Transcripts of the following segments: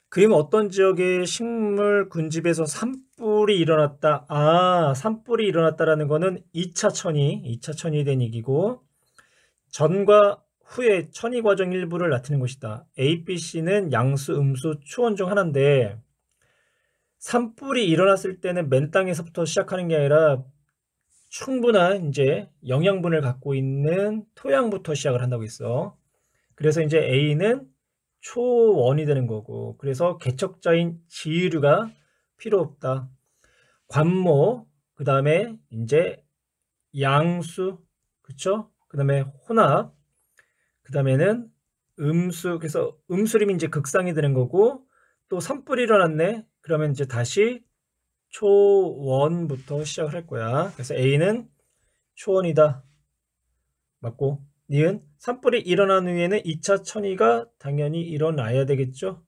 그러면 어떤 지역의 식물 군집에서 산불이 일어났다. 산불이 일어났다라는 거는 2차 천이, 2차 천이 된 얘기고, 전과 후의 천이 과정 일부를 나타낸 것이다. A, B, C는 양수, 음수, 초원 중 하나인데, 산불이 일어났을 때는 맨 땅에서부터 시작하는 게 아니라 충분한 이제 영양분을 갖고 있는 토양부터 시작을 한다고 했어. 그래서 이제 A는 초원이 되는 거고, 그래서 개척자인 지류가 필요 없다. 관모, 그 다음에 이제 양수, 그쵸? 그 다음에 혼합, 그 다음에는 음수, 그래서 음수림이 이제 극상이 되는 거고, 또 산불이 일어났네? 그러면 이제 다시 초원부터 시작을 할 거야. 그래서 A는 초원이다. 맞고, 니은 산불이 일어난 후에는 2차 천이가 당연히 일어나야 되겠죠.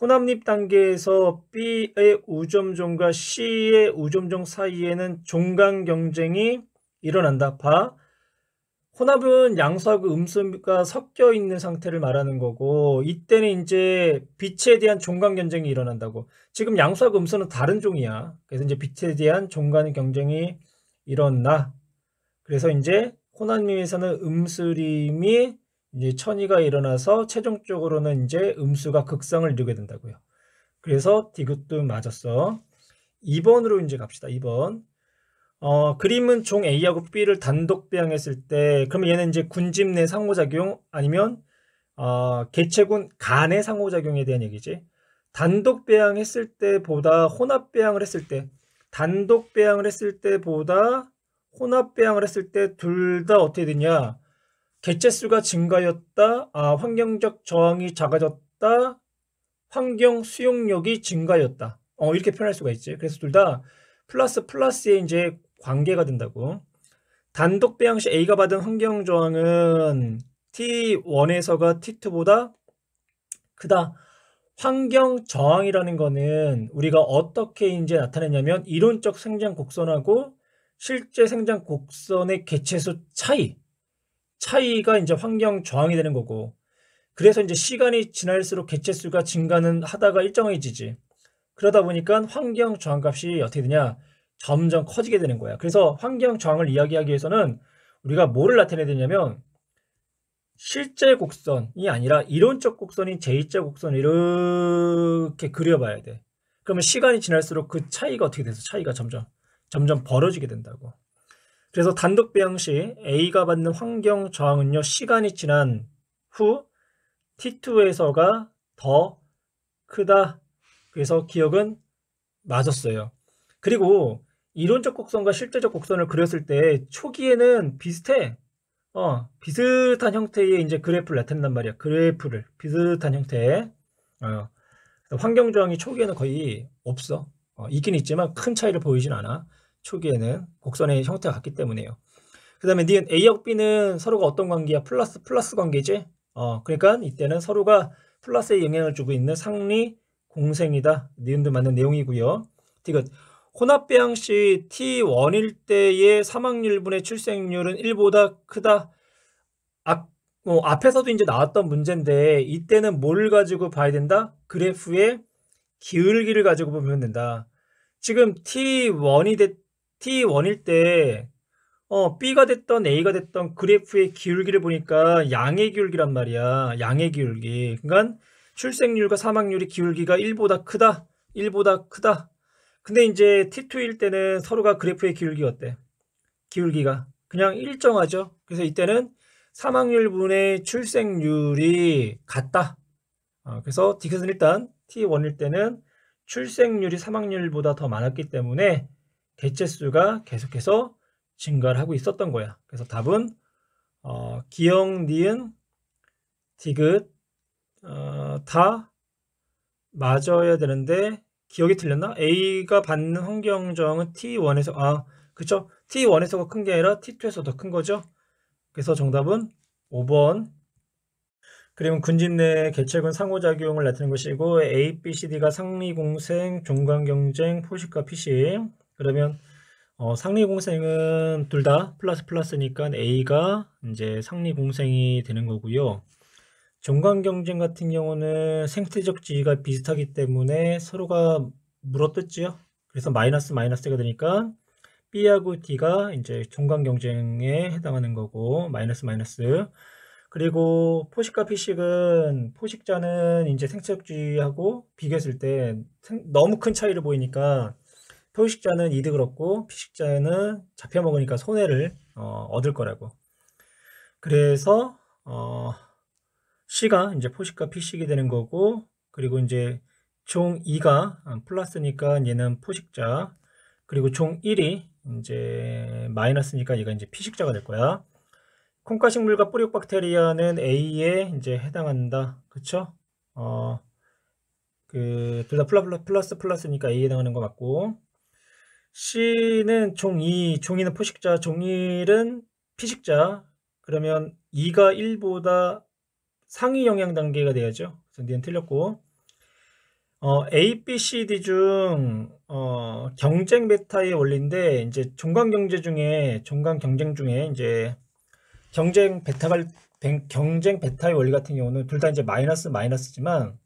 혼합립 단계에서 B의 우점종과 C의 우점종 사이에는 종간 경쟁이 일어난다. 봐. 혼합은 양수하고 음수가 섞여 있는 상태를 말하는 거고, 이때는 이제 빛에 대한 종간 경쟁이 일어난다고. 지금 양수하고 음수는 다른 종이야. 그래서 이제 빛에 대한 종간 경쟁이 일어나. 그래서 이제 혼합림에서는 음수림이 이제 천이가 일어나서 최종적으로는 이제 음수가 극성을 이루게 된다고요. 그래서 디귿도 맞았어. 2번으로 이제 갑시다. 2번. 그림은 종 A하고 B를 단독 배양했을 때, 그러면 얘는 이제 군집 내 상호작용 아니면 개체군 간의 상호작용에 대한 얘기지. 단독 배양했을 때보다 혼합 배양을 했을 때, 단독 배양을 했을 때보다 혼합 배양을 했을 때 둘 다 어떻게 되냐? 개체수가 증가했다. 환경적 저항이 작아졌다. 환경 수용력이 증가했다. 이렇게 표현할 수가 있지. 그래서 둘 다 플러스 플러스의 이제 관계가 된다고. 단독 배양 시 A가 받은 환경 저항은 T1에서가 T2보다 크다. 환경 저항이라는 거는 우리가 어떻게 이제 나타내냐면 이론적 생장 곡선하고 실제 생장 곡선의 개체수 차이가 이제 환경 저항이 되는 거고. 그래서 이제 시간이 지날수록 개체수가 증가는 하다가 일정해지지. 그러다 보니까 환경 저항값이 어떻게 되냐? 점점 커지게 되는 거야. 그래서 환경 저항을 이야기하기 위해서는 우리가 뭐를 나타내야 되냐면 실제 곡선이 아니라 이론적 곡선인 제2자 곡선을 이렇게 그려봐야 돼. 그러면 시간이 지날수록 그 차이가 어떻게 돼서 차이가 점점 벌어지게 된다고. 그래서 단독 배양 시 A가 받는 환경 저항은요, 시간이 지난 후 T2에서가 더 크다. 그래서 기억은 맞았어요. 그리고 이론적 곡선과 실제적 곡선을 그렸을 때 초기에는 비슷해. 비슷한 형태의 이제 그래프를 나타낸단 말이야. 그래프를 비슷한 형태. 어, 환경 저항이 초기에는 거의 없어. 있긴 있지만 큰 차이를 보이진 않아. 초기에는 곡선의 형태가 같기 때문에요. 그 다음에 니은 A하고 B는 서로가 어떤 관계야? 플러스 플러스 관계지? 그러니까 이때는 서로가 플러스에 영향을 주고 있는 상리 공생이다. 니은도 맞는 내용이고요. 디귿 혼합 배양 시 T1일 때의 사망률분의 출생률은 1보다 크다. 앞에서도 이제 나왔던 문제인데 이때는 뭘 가지고 봐야 된다? 그래프의 기울기를 가지고 보면 된다. 지금 T1일 때 B가 됐던 A가 됐던 그래프의 기울기를 보니까 양의 기울기란 말이야. 양의 기울기. 그러니까 출생률과 사망률이 기울기가 1보다 크다. 1보다 크다. 근데 이제 T2일 때는 서로가 그래프의 기울기가 어때? 기울기가 그냥 일정하죠. 그래서 이때는 사망률 분의 출생률이 같다. 그래서 디귿은 일단 T1일 때는 출생률이 사망률보다 더 많았기 때문에 개체수가 계속해서 증가를 하고 있었던 거야. 그래서 답은 기역, 니은, 디귿 다 맞아야 되는데 기억이 틀렸나? A가 받는 환경 저항은 T1에서 그쵸? T1에서가 큰 게 아니라 T2에서 더 큰 거죠. 그래서 정답은 5번. 그러면 군집 내 개체군 상호작용을 나타내는 것이고 A, B, C, D가 상리공생, 종관경쟁, 포식과 피식. 그러면 상리공생은 둘 다 플러스 플러스니까 A가 이제 상리공생이 되는 거고요. 종간 경쟁 같은 경우는 생태적 지위가 비슷하기 때문에 서로가 물어뜯지요. 그래서 마이너스 마이너스가 되니까 B하고 D가 이제 종간 경쟁에 해당하는 거고 마이너스 마이너스. 그리고 포식과 피식은 포식자는 이제 생태적 지위하고 비교했을 때 너무 큰 차이를 보이니까 포식자는 이득을 얻고 피식자는 잡혀 먹으니까 손해를 얻을 거라고. 그래서 C가 이제 포식과 피식이 되는 거고, 그리고 이제 종 2가 플러스니까 얘는 포식자, 그리고 종 1이 이제 마이너스니까 얘가 이제 피식자가 될 거야. 콩가식물과 뿌리옥박테리아는 A에 이제 해당한다. 그쵸? 둘 다 플러스니까 A에 해당하는 거 맞고, C는 종 2, 종 2는 포식자, 종 1은 피식자. 그러면 2가 1보다 상위 영향 단계가 돼야죠. 그래서 니은 틀렸고, A, B, C, D 중 경쟁 베타의 원리인데 이제 종간 경쟁 중에 이제 경쟁 베타의 원리 같은 경우는 둘 다 이제 마이너스지만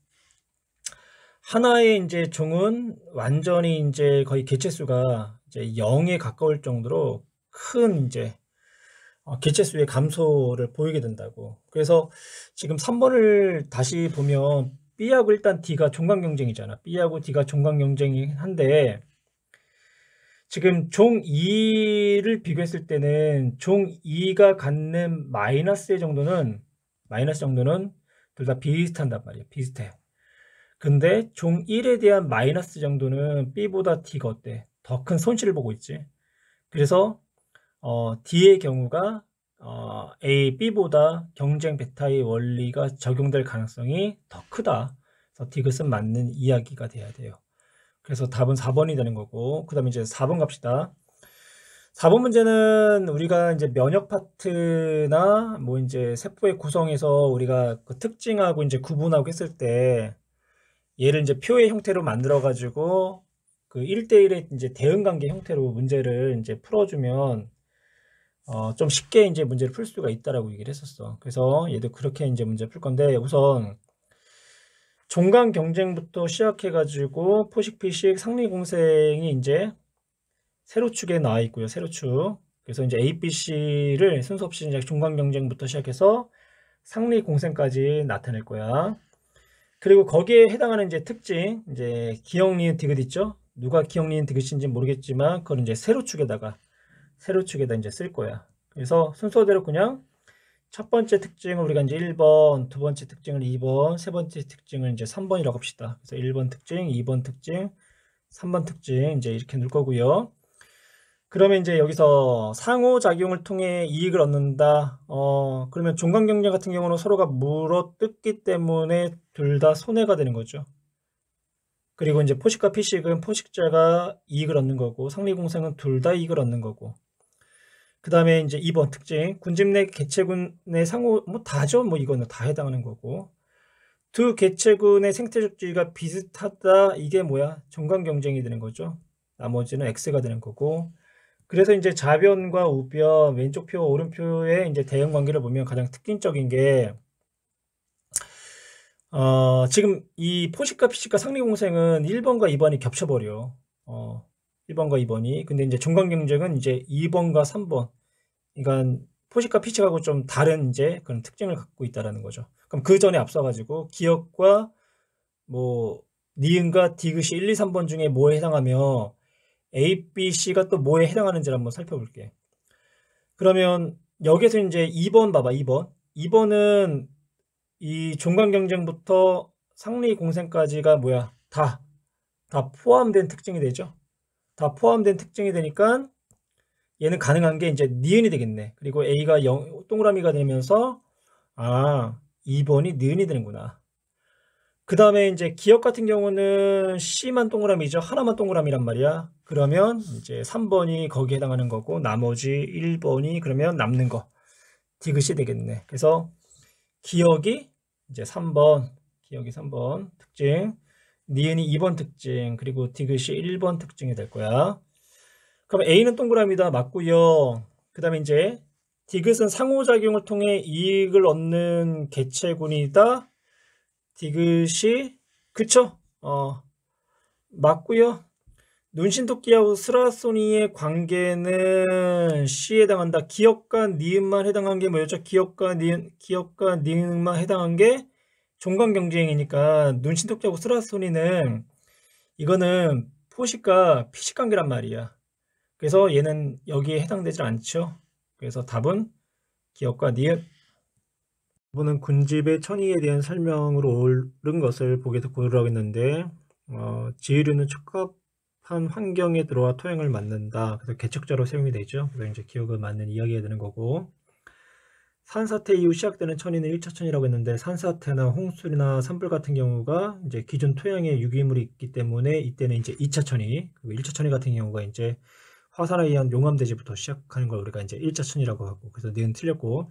하나의 이제 종은 완전히 이제 거의 개체수가 이제 0에 가까울 정도로 큰 이제 개체수의 감소를 보이게 된다고. 그래서 지금 3번을 다시 보면 B하고 일단 D가 종간 경쟁이잖아. B하고 D가 종간 경쟁이 한데 지금 종 2를 비교했을 때는 종 2가 갖는 마이너스 정도는 둘 다 비슷한단 말이야. 비슷해. 근데 종 1에 대한 마이너스 정도는 B보다 D가 어때? 더 큰 손실을 보고 있지. 그래서 D의 경우가 A, B보다 경쟁 베타의 원리가 적용될 가능성이 더 크다. 그래서 디귿은 맞는 이야기가 돼야 돼요. 그래서 답은 4번이 되는 거고, 그 다음에 이제 4번 갑시다. 4번 문제는 우리가 이제 면역 파트나 뭐 이제 세포의 구성에서 우리가 그 특징하고 이제 구분하고 했을 때 얘를 이제 표의 형태로 만들어 가지고 그 1대1의 이제 대응 관계 형태로 문제를 이제 풀어주면 좀 쉽게 이제 문제를 풀 수가 있다라고 얘기를 했었어. 그래서 얘도 그렇게 이제 문제 풀 건데 우선 종간 경쟁부터 시작해가지고 포식, 피식, 상리 공생이 이제 세로축에 나와 있고요. 세로축. 그래서 이제 A, B, C를 순서 없이 이제 종간 경쟁부터 시작해서 상리 공생까지 나타낼 거야. 그리고 거기에 해당하는 이제 특징, 이제 기역, 니은, 디귿 있죠? 누가 기역, 니은, 디귿인지 모르겠지만 그걸 이제 세로축에다 이제 쓸 거야. 그래서 순서대로 그냥 첫 번째 특징을 우리가 이제 1번, 두 번째 특징을 2번, 세 번째 특징을 이제 3번이라고 합시다. 그래서 1번 특징, 2번 특징, 3번 특징 이제 이렇게 넣을 거고요. 그러면 이제 여기서 상호작용을 통해 이익을 얻는다. 그러면 종간 경쟁 같은 경우는 서로가 물어뜯기 때문에 둘 다 손해가 되는 거죠. 그리고 이제 포식과 피식은 포식자가 이익을 얻는 거고 상리공생은 둘 다 이익을 얻는 거고. 그 다음에 이제 2번 특징, 군집 내 개체군의 상호, 뭐 다죠. 뭐 이거는 다 해당하는 거고. 두 개체군의 생태적 지위가 비슷하다. 이게 뭐야? 종간 경쟁이 되는 거죠. 나머지는 X가 되는 거고. 그래서 이제 좌변과 우변, 왼쪽 표, 오른표의 이제 대응 관계를 보면 가장 특징적인 게, 지금 이 포식과 피식과 상리공생은 1번과 2번이 겹쳐버려. 1번과 2번이. 근데 이제 종간 경쟁은 이제 2번과 3번. 그러니까 포식과 피식하고 좀 다른 이제 그런 특징을 갖고 있다라는 거죠. 그럼 그 전에 앞서가지고 기역과 뭐 니은과 디귿이 1, 2, 3번 중에 뭐에 해당하며 A, B, C가 또 뭐에 해당하는지를 한번 살펴볼게. 그러면 여기서 이제 2번 봐봐. 2번은 이 종간 경쟁부터 상리 공생까지가 뭐야? 다 포함된 특징이 되죠. 다 포함된 특징이 되니까 얘는 가능한 게 이제 니은이 되겠네. 그리고 A가 동그라미가 되면서 2번이 니은이 되는구나. 그 다음에 이제 기역 같은 경우는 C만 동그라미죠. 하나만 동그라미란 말이야. 그러면 이제 3번이 거기에 해당하는 거고 나머지 1번이 그러면 남는 거 디귿이 되겠네. 그래서 기역이 이제 3번 특징, 니은이 2번 특징, 그리고 디귿이 1번 특징이 될 거야. 그럼 A는 동그라미다 맞고요. 그 다음에 이제 디귿은 상호작용을 통해 이익을 얻는 개체군이다. 디귿이 그쵸? 맞고요. 눈신토끼하고 스라소니의 관계는 C에 해당한다. 기역과 니은만 해당한 게 뭐였죠? 기역과 니은만 해당한 게 종관경쟁이니까 눈신토끼하고 스라소니는 이거는 포식과 피식 관계란 말이야. 그래서 얘는 여기에 해당되지 않죠. 그래서 답은 기역과 니은. 이번은 군집의 천의에 대한 설명으로 옳은 것을 보기에서 고르라고 했는데 지유류는 적합한 환경에 들어와 토양을 맞는다. 그래서 개척자로 사용이 되죠. 그래서 이제 기억을 맞는 이야기가 되는 거고, 산사태 이후 시작되는 천의는 1차 천이라고 했는데 산사태나 홍수나 산불 같은 경우가 이제 기존 토양에 유기물이 있기 때문에 이때는 이제 2차 천이, 그리고 1차 천이 같은 경우가 이제 화산에 의한 용암대지부터 시작하는 걸 우리가 이제 1차 천이라고 하고, 그래서 니은 틀렸고,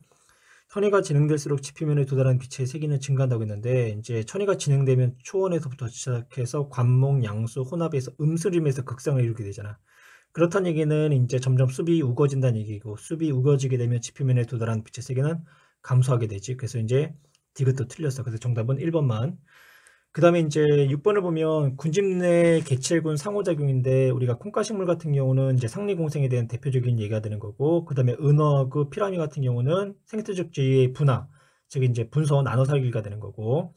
천이가 진행될수록 지표면에 도달한 빛의 세기는 증가한다고 했는데, 이제 천이가 진행되면 초원에서부터 시작해서 관목, 양수, 혼합에서 음스림에서 극상을 이루게 되잖아. 그렇다는 얘기는 이제 점점 숲이 우거진다는 얘기고, 숲이 우거지게 되면 지표면에 도달한 빛의 세기는 감소하게 되지. 그래서 이제 디귿도 틀렸어. 그래서 정답은 1번만. 그 다음에 이제 6번을 보면 군집 내 개체군 상호작용인데, 우리가 콩가식물 같은 경우는 이제 상리공생에 대한 대표적인 예가 되는 거고, 그 다음에 은어그 피라미 같은 경우는 생태적지의 분화, 즉 이제 분서 나눠 살기가 되는 거고,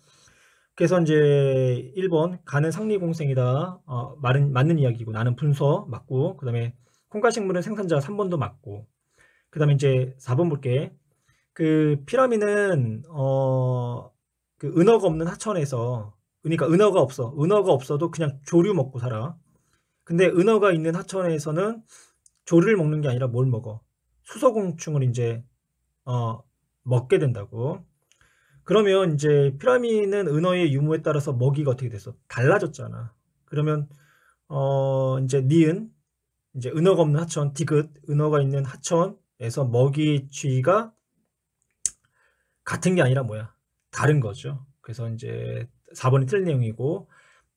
그래서 이제 1번 가는 상리공생이다. 맞는 이야기고, 나는 분서 맞고, 그 다음에 콩가식물은 생산자 3번도 맞고, 그 다음에 이제 4번 볼게. 그 피라미는 그 은어가 없는 하천에서, 그러니까 은어가 없어. 은어가 없어도 그냥 조류 먹고 살아. 근데 은어가 있는 하천에서는 조류를 먹는 게 아니라 뭘 먹어? 수소곤충을 이제 먹게 된다고. 그러면 이제 피라미는 은어의 유무에 따라서 먹이가 어떻게 됐어? 달라졌잖아. 그러면 이제 니은, 이제 은어가 없는 하천, 디귿, 은어가 있는 하천에서 먹이 취가 같은 게 아니라 뭐야? 다른 거죠. 그래서 이제 4번이 틀린 내용이고,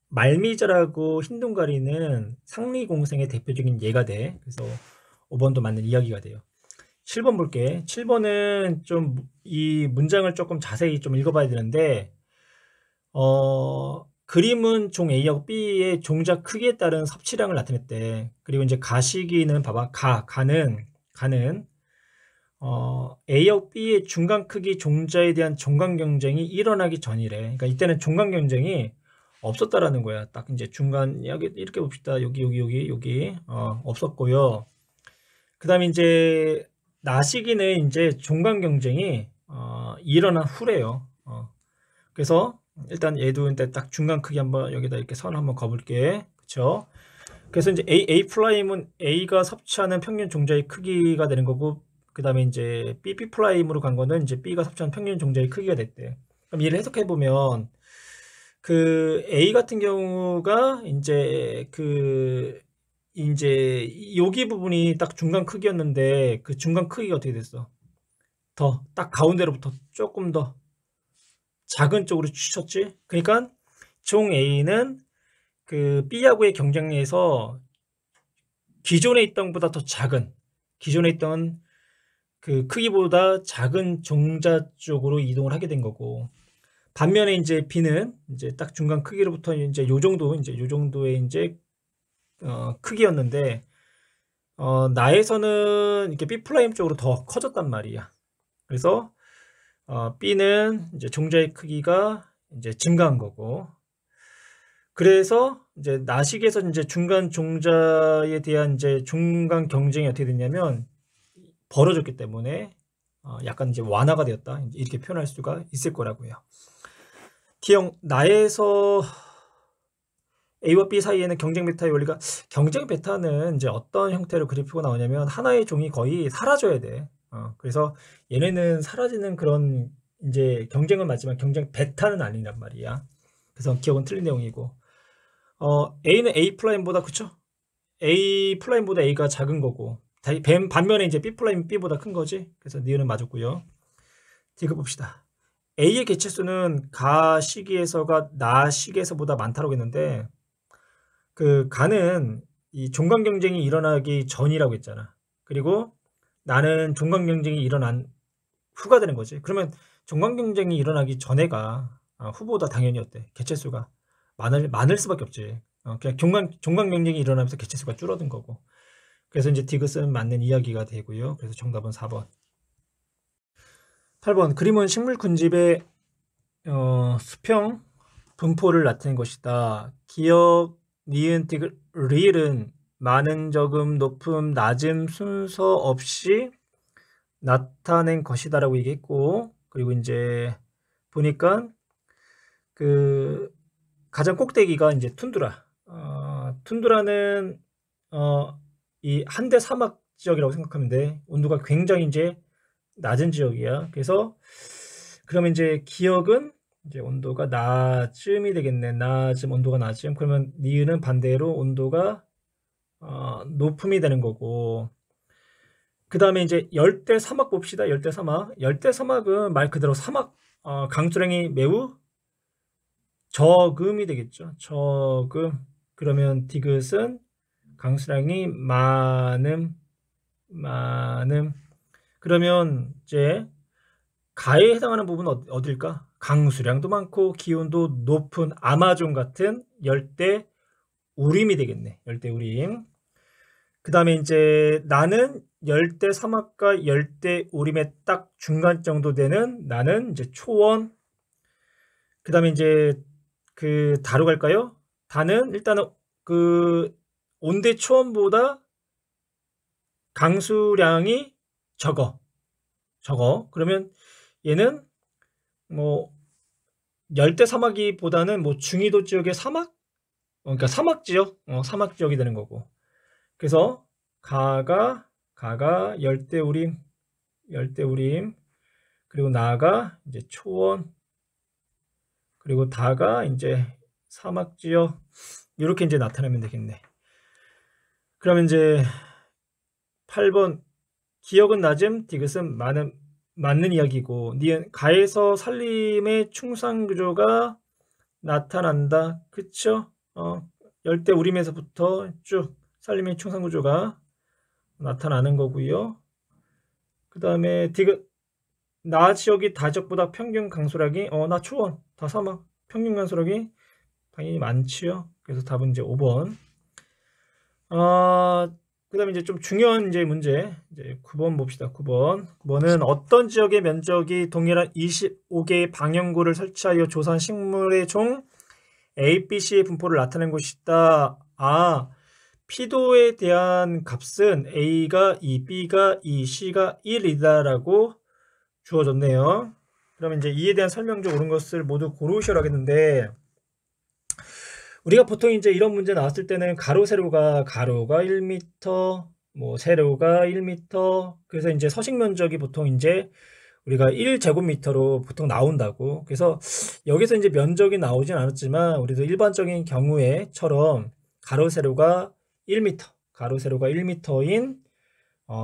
말미잘하고 흰둥가리는 상리공생의 대표적인 예가 돼. 그래서 5번도 맞는 이야기가 돼요. 7번 볼게. 7번은 좀 이 문장을 조금 자세히 좀 읽어봐야 되는데, 그림은 종 A하고 B의 종자 크기에 따른 섭취량을 나타냈대. 그리고 이제 가시기는 봐봐. 가는 A하고 B의 중간 크기 종자에 대한 종간 경쟁이 일어나기 전이래. 그러니까 이때는 종간 경쟁이 없었다라는 거야. 딱 이제 중간, 여기 이렇게 봅시다. 여기 없었고요. 그 다음에 이제 나시기는 이제 종간 경쟁이 일어난 후래요. 그래서 일단 얘도 이제 딱 중간 크기 한번 여기다 이렇게 선 한번 그어볼게. 그쵸? 그래서 이제 A 프라임은 A가 섭취하는 평균 종자의 크기가 되는 거고, 그 다음에 이제 B 프라임으로 간 거는 이제 B가 섭취하는 평균 종자의 크기가 됐대. 그럼 얘를 해석해 보면, 그 A 같은 경우가 이제 여기 부분이 딱 중간 크기였는데, 그 중간 크기가 어떻게 됐어? 딱 가운데로부터 조금 더 작은 쪽으로 치쳤지? 그러니까 종 A는 그 B하고의 경쟁에서 기존에 있던 것보다 더 작은, 기존에 있던 그 크기보다 작은 종자 쪽으로 이동을 하게 된 거고, 반면에 이제 B는 이제 딱 중간 크기로부터 이제 요 정도의 이제 크기였는데, 나에서는 이렇게 B 프라임 쪽으로 더 커졌단 말이야. 그래서 B는 이제 종자의 크기가 이제 증가한 거고, 그래서 이제 나식에서 이제 중간 종자에 대한 이제 중간 경쟁이 어떻게 됐냐면 벌어졌기 때문에 약간 이제 완화가 되었다, 이렇게 표현할 수가 있을 거라고요. T형, 나에서 A와 B 사이에는 경쟁 베타의 원리가, 경쟁 베타는 이제 어떤 형태로 그래프가 나오냐면 하나의 종이 거의 사라져야 돼. 그래서 얘네는 사라지는 그런 이제 경쟁은 맞지만 경쟁 베타는 아니란 말이야. 그래서 기억은 틀린 내용이고, A는 A 프라임보다, 그쵸? A 프라임보다 A가 작은 거고, 반면에 이제 B 프라임 B보다 큰 거지. 그래서 니은은 맞았고요. 디귿 봅시다. A의 개체수는 가 시기에서가 나 시기에서보다 많다고 했는데, 그 가는 이 종간 경쟁이 일어나기 전이라고 했잖아. 그리고 나는 종강 경쟁이 일어난 후가 되는 거지. 그러면 종강 경쟁이 일어나기 전에가 후보다 당연히 어때? 개체수가 많을 수밖에 없지. 그냥 종강 경쟁이 일어나면서 개체수가 줄어든 거고. 그래서 이제 디귿은 맞는 이야기가 되고요. 그래서 정답은 4번. 8번 그림은 식물 군집의 수평 분포를 나타낸 것이다. 기역, 니은, 디귿, 리을은 많은, 적음, 높음, 낮음 순서 없이 나타낸 것이다라고 얘기했고, 그리고 이제 보니까 그 가장 꼭대기가 이제 툰드라. 툰드라는 이 한대 사막 지역이라고 생각하면 돼. 온도가 굉장히 이제 낮은 지역이야. 그래서 그러면 이제 기역은 이제 온도가 낮음이 되겠네. 낮음, 온도가 낮음. 그러면 니은은 반대로 온도가 높음이 되는 거고. 그 다음에 이제 열대 사막 봅시다. 열대 사막. 열대 사막은 말 그대로 사막, 강수량이 매우 적음이 되겠죠. 적음. 그러면 디귿은 강수량이 많음. 그러면 이제 가에 해당하는 부분은 어딜까? 강수량도 많고 기온도 높은 아마존 같은 열대 우림이 되겠네. 열대 우림. 그 다음에 이제 나는 열대 사막과 열대 우림의 딱 중간 정도 되는 나는 이제 초원. 그 다음에 이제 그 다로 갈까요? 다는 일단은 그 온대 초원보다 강수량이 적어. 그러면 얘는 뭐 열대 사막이보다는 뭐 중위도 지역의 사막? 그러니까 사막 지역, 사막 지역이 되는 거고. 그래서 가가 열대 우림, 그리고 나가 이제 초원, 그리고 다가 이제 사막 지역. 이렇게 이제 나타내면 되겠네. 그러면 이제 8번 기역은 낮음, 디귿은 맞는 이야기고, 니은 가에서 산림의 충상 구조가 나타난다. 그쵸? 열대 우림에서부터 쭉 산림의 충상 구조가 나타나는 거고요. 그 다음에 디귿 나 지역이 다 지역보다 평균 강수량이 나 초원, 다 사막, 평균 강수량이 당연히 많지요. 그래서 답은 이제 5번. 그 다음에 이제 좀 중요한 이제 문제, 이제 9번 봅시다. 9번은 어떤 지역의 면적이 동일한 25개의 방형구를 설치하여 조사한 식물의 종 A, B, C의 분포를 나타낸 것이다. 피도에 대한 값은 A가 2, B가 2, C가 1이다라고 주어졌네요. 그러면 이제 이에 대한 설명 중 옳은 것을 모두 고르셔야 하겠는데, 우리가 보통 이제 이런 문제 나왔을 때는 가로가 1m, 뭐 세로가 1m, 그래서 이제 서식 면적이 보통 이제 우리가 1제곱미터로 보통 나온다고. 그래서 여기서 이제 면적이 나오진 않았지만 우리도 일반적인 경우에처럼 가로세로가 1m인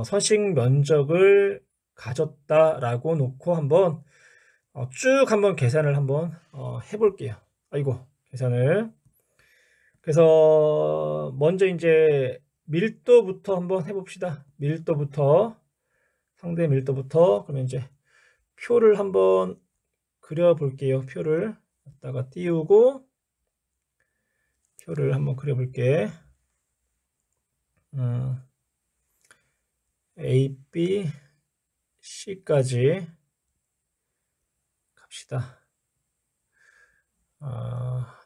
서식 면적을 가졌다라고 놓고 한번 쭉 한번 계산을 한번 해볼게요. 계산을. 그래서 먼저 이제 밀도부터 한번 해봅시다. 상대 밀도부터. 그러면 이제 표를 한번 그려볼게요. 표를 갖다가 띄우고 표를 한번 그려볼게. A, B, C까지 갑시다.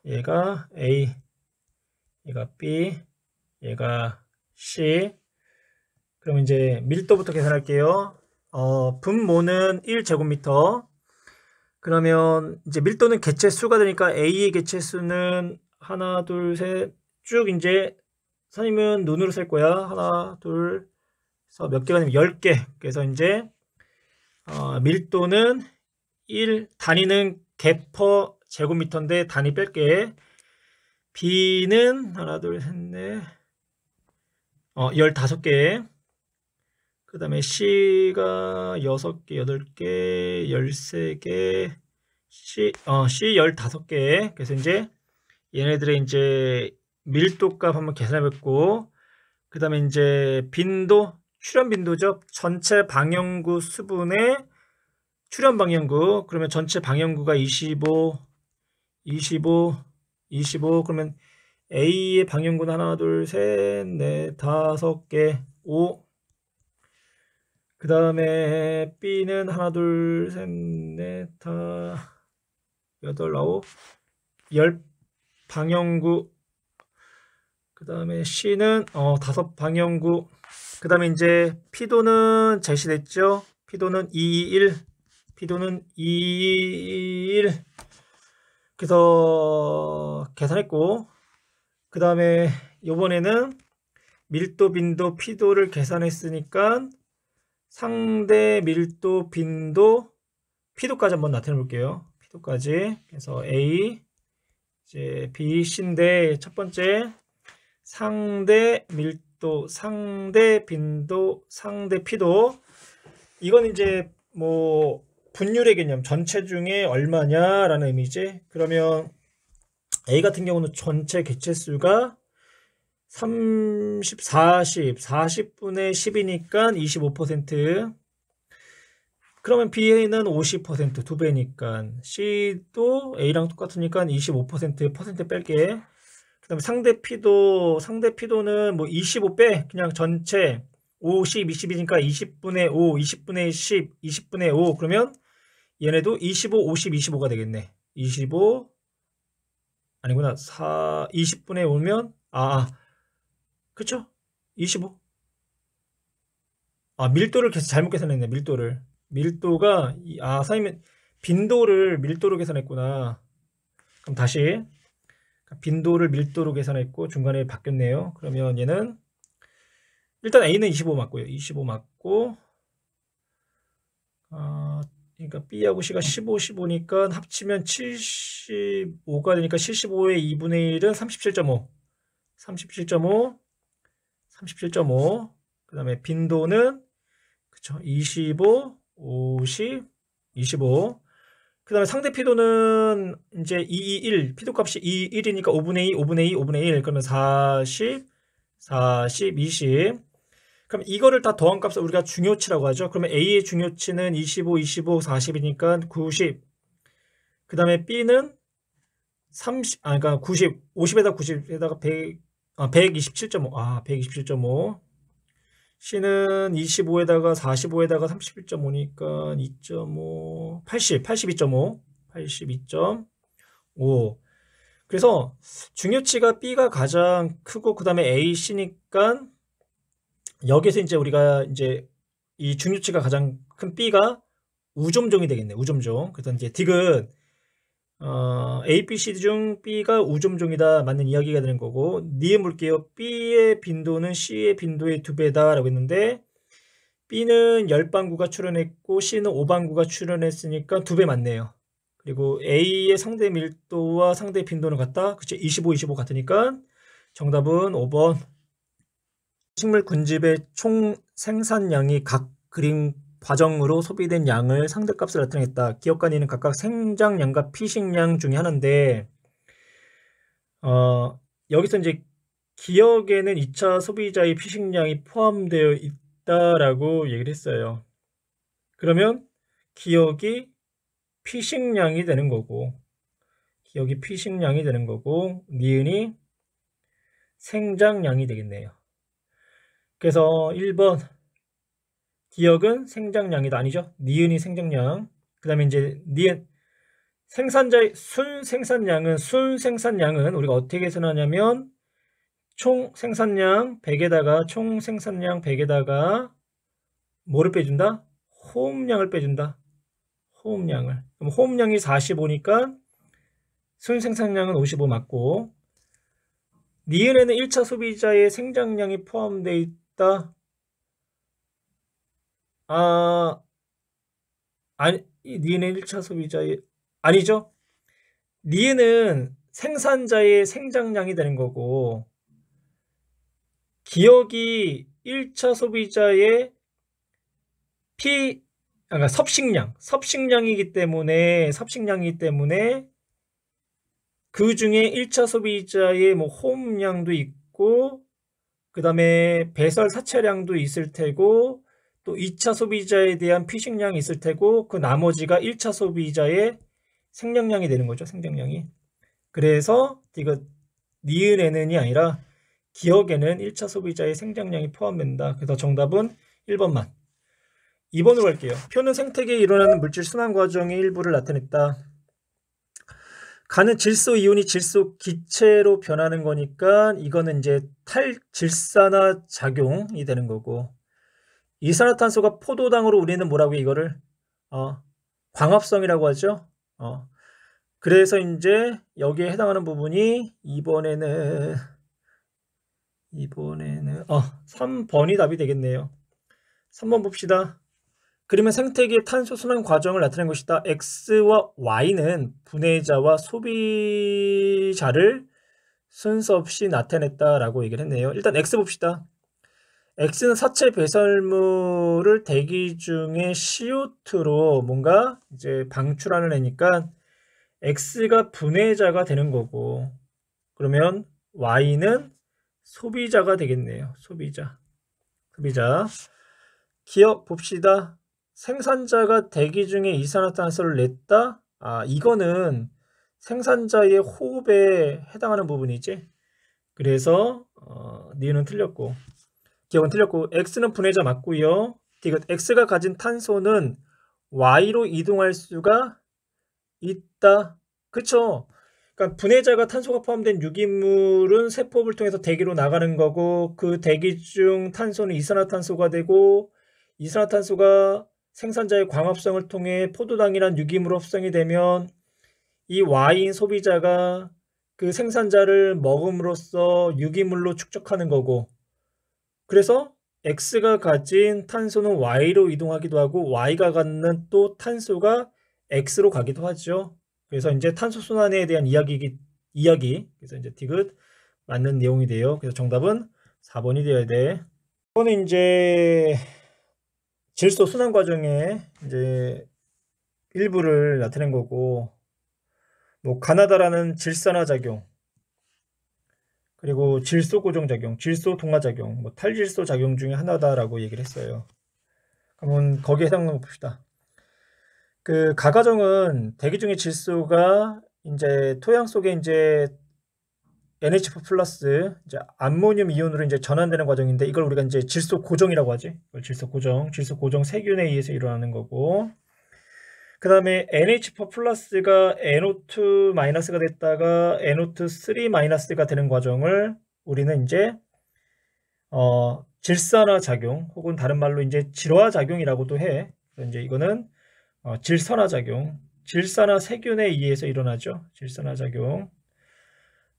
얘가 A, 얘가 B, 얘가 C. 그럼 이제 밀도부터 계산할게요. 분모는 1제곱미터. 그러면 이제 밀도는 개체수가 되니까 A의 개체수는 하나, 둘, 셋, 쭉 이제 선생님은 눈으로 셀 거야. 하나, 둘, 그래서 몇 개가 되면 10개. 그래서 이제 밀도는 1, 단위는 개퍼 제곱미터인데 단위 뺄게. B는 하나, 둘, 셋, 넷, 15개. 그 다음에 C가 6개, 8개, 13개, C 15개. 그래서 이제 얘네들의 이제 밀도 값 한번 계산해 뵙고, 그 다음에 이제 빈도 출현 빈도죠. 전체 방영구 수분의 출현 방영구. 그러면 전체 방영구가 25, 25, 25. 그러면 A의 방영구는 하나, 둘, 셋, 넷, 다섯 개, 5. 그 다음에 B는 하나, 둘, 셋, 넷, 다, 여덟, 아홉, 열 방영구. 그 다음에 C는 다섯 방영구. 그 다음에 이제 피도는 제시됐죠. 피도는 221. 피도는 221. 그래서 계산했고, 그 다음에 요번에는 밀도, 빈도, 피도를 계산했으니까 상대 밀도, 빈도, 피도까지 한번 나타내 볼게요. 피도까지. 그래서 A, 이제 B, C인데 첫 번째 상대 밀도, 상대 빈도, 상대 피도. 이건 이제 뭐 분율의 개념, 전체 중에 얼마냐라는 의미지. 그러면 A 같은 경우는 전체 개체수가 30, 40분의 10이니까 25%. 그러면 B는 50%, 2배니까. C도 A랑 똑같으니까 25%, 퍼센트 뺄게. 그 다음에 상대 피도는 뭐 25빼. 그냥 전체 50, 20이니까 20분의 5, 20분의 10, 20분의 5. 그러면 얘네도 25, 50, 25가 되겠네. 25, 아니구나. 20분의 5면, 그쵸? 25. 밀도를 잘못 계산했네, 밀도를. 밀도가, 선생님은 빈도를 밀도로 계산했구나. 그럼 다시. 빈도를 밀도로 계산했고, 중간에 바뀌었네요. 그러면 얘는, 일단 A는 25 맞고요. 25 맞고, 그러니까 B하고 C가 15, 15니까 합치면 75가 되니까 75의 2분의 1은 37.5. 37.5. 37.5. 그 다음에 빈도는, 그쵸. 25, 50, 25. 그 다음에 상대 피도는 이제 221. 피도 값이 221이니까 5분의 2, 5분의 2, 5분의 1. 그러면 40, 40, 20. 그럼 이거를 다 더한 값을 우리가 중요치라고 하죠. 그러면 A의 중요치는 25, 25, 40이니까 90. 그 다음에 B는 30, 그러니까 90, 50에다 90에다가 100, 127.5. 127.5. C는 25에다가 45에다가 31.5니까 2.5, 80, 82.5, 82.5. 그래서 중요치가 B가 가장 크고 그 다음에 A, C니까 여기서 이제 우리가 이제 이 중요치가 가장 큰 B가 우점종이 되겠네. 우점종. 그래서 이제 디귿 A, B, C 중 B가 우점종이다 맞는 이야기가 되는 거고, 니은 볼게요. B의 빈도는 C의 빈도의 2배다 라고 했는데 B는 10방구가 출현했고 C는 5방구가 출현했으니까 2배 맞네요. 그리고 A의 상대 밀도와 상대 빈도는 같다. 그치? 25, 25 같으니까 정답은 5번. 식물 군집의 총 생산량이 각 그림 과정으로 소비된 양을 상대값을 나타내겠다. 기억 간이는 각각 생장량과 피식량 중에 하나인데, 여기서 이제 기억에는 2차 소비자의 피식량이 포함되어 있다라고 얘기를 했어요. 그러면 기억이 피식량이 되는 거고, 니은이 생장량이 되겠네요. 그래서 1번 기억은 생장량이다. 아니죠? 니은이 생장량. 그 다음에 이제 니은 생산자의 순생산량은 우리가 어떻게 계산하냐면 총 생산량 100에다가 뭐를 빼준다? 호흡량을 빼준다. 호흡량을. 그럼 호흡량이 45니까 순생산량은 55 맞고, 니은에는 1차 소비자의 생장량이 포함되어 있다. 아니, 니은의 1차 소비자의, 아니죠? 니은은 생산자의 생장량이 되는 거고, 기억이 1차 소비자의 그러니까 섭식량이기 때문에 그 중에 1차 소비자의 뭐 호흡량도 있고, 그 다음에 배설 사체량도 있을 테고, 또 2차 소비자에 대한 피식량이 있을 테고, 그 나머지가 1차 소비자의 생량량이 되는 거죠. 생량량이. 그래서 이거 니은에는이 아니라 기억에는 1차 소비자의 생장량이 포함된다. 그래서 정답은 1번만. 2번으로 갈게요. 표는 생태계에 일어나는 물질 순환 과정의 일부를 나타냈다. 가는 질소 이온이 질소 기체로 변하는 거니까 이거는 이제 탈질산화 작용이 되는 거고, 이산화탄소가 포도당으로 우리는 뭐라고 해 이거를 광합성이라고 하죠. 그래서 이제 여기에 해당하는 부분이 이번에는 3번이 답이 되겠네요. 3번 봅시다. 그러면 생태계의 탄소 순환 과정을 나타낸 것이다. X와 Y는 분해자와 소비자를 순서 없이 나타냈다라고 얘기를 했네요. 일단 X 봅시다. X는 사체 배설물을 대기 중에 CO2로 뭔가 이제 방출하는 애니까 X가 분해자가 되는 거고, 그러면 Y는 소비자가 되겠네요. 소비자. 기억 봅시다. 생산자가 대기 중에 이산화탄소를 냈다. 이거는 생산자의 호흡에 해당하는 부분이지. 그래서 니은 틀렸고, 기억은 틀렸고, X는 분해자 맞고요. 디귿 X가 가진 탄소는 Y로 이동할 수가 있다. 그쵸? 그러니까 분해자가 탄소가 포함된 유기물은 세포를 통해서 대기로 나가는 거고, 그 대기 중 탄소는 이산화탄소가 되고, 이산화탄소가 생산자의 광합성을 통해 포도당이란 유기물로 합성이 되면 이 Y인 소비자가 그 생산자를 먹음으로써 유기물로 축적하는 거고, 그래서 X가 가진 탄소는 Y로 이동하기도 하고, Y가 갖는 또 탄소가 X로 가기도 하죠. 그래서 이제 탄소 순환에 대한 이야기. 그래서 이제 디귿 맞는 내용이 돼요. 그래서 정답은 4번이 되어야 돼. 이거는 이제 질소 순환 과정에 이제 일부를 나타낸 거고, 뭐 가나다라는 질산화 작용, 그리고 질소 고정 작용, 질소 동화 작용, 뭐 탈질소 작용 중에 하나다라고 얘기를 했어요. 그러면 거기에 해당하는 거 봅시다. 그 가과정은 대기 중의 질소가 이제 토양 속에 이제 NH4 플러스 이제 암모늄 이온으로 이제 전환되는 과정인데, 이걸 우리가 이제 질소 고정이라고 하지. 질소 고정 세균에 의해서 일어나는 거고, 그 다음에 NH4 플러스가 NO2 마이너스가 됐다가 NO2 3 마이너스가 되는 과정을 우리는 이제 질산화 작용, 혹은 다른 말로 이제 질화 작용이라고도 해. 그래서 이제 이거는 질산화 작용, 질산화 세균에 의해서 일어나죠. 질산화 작용.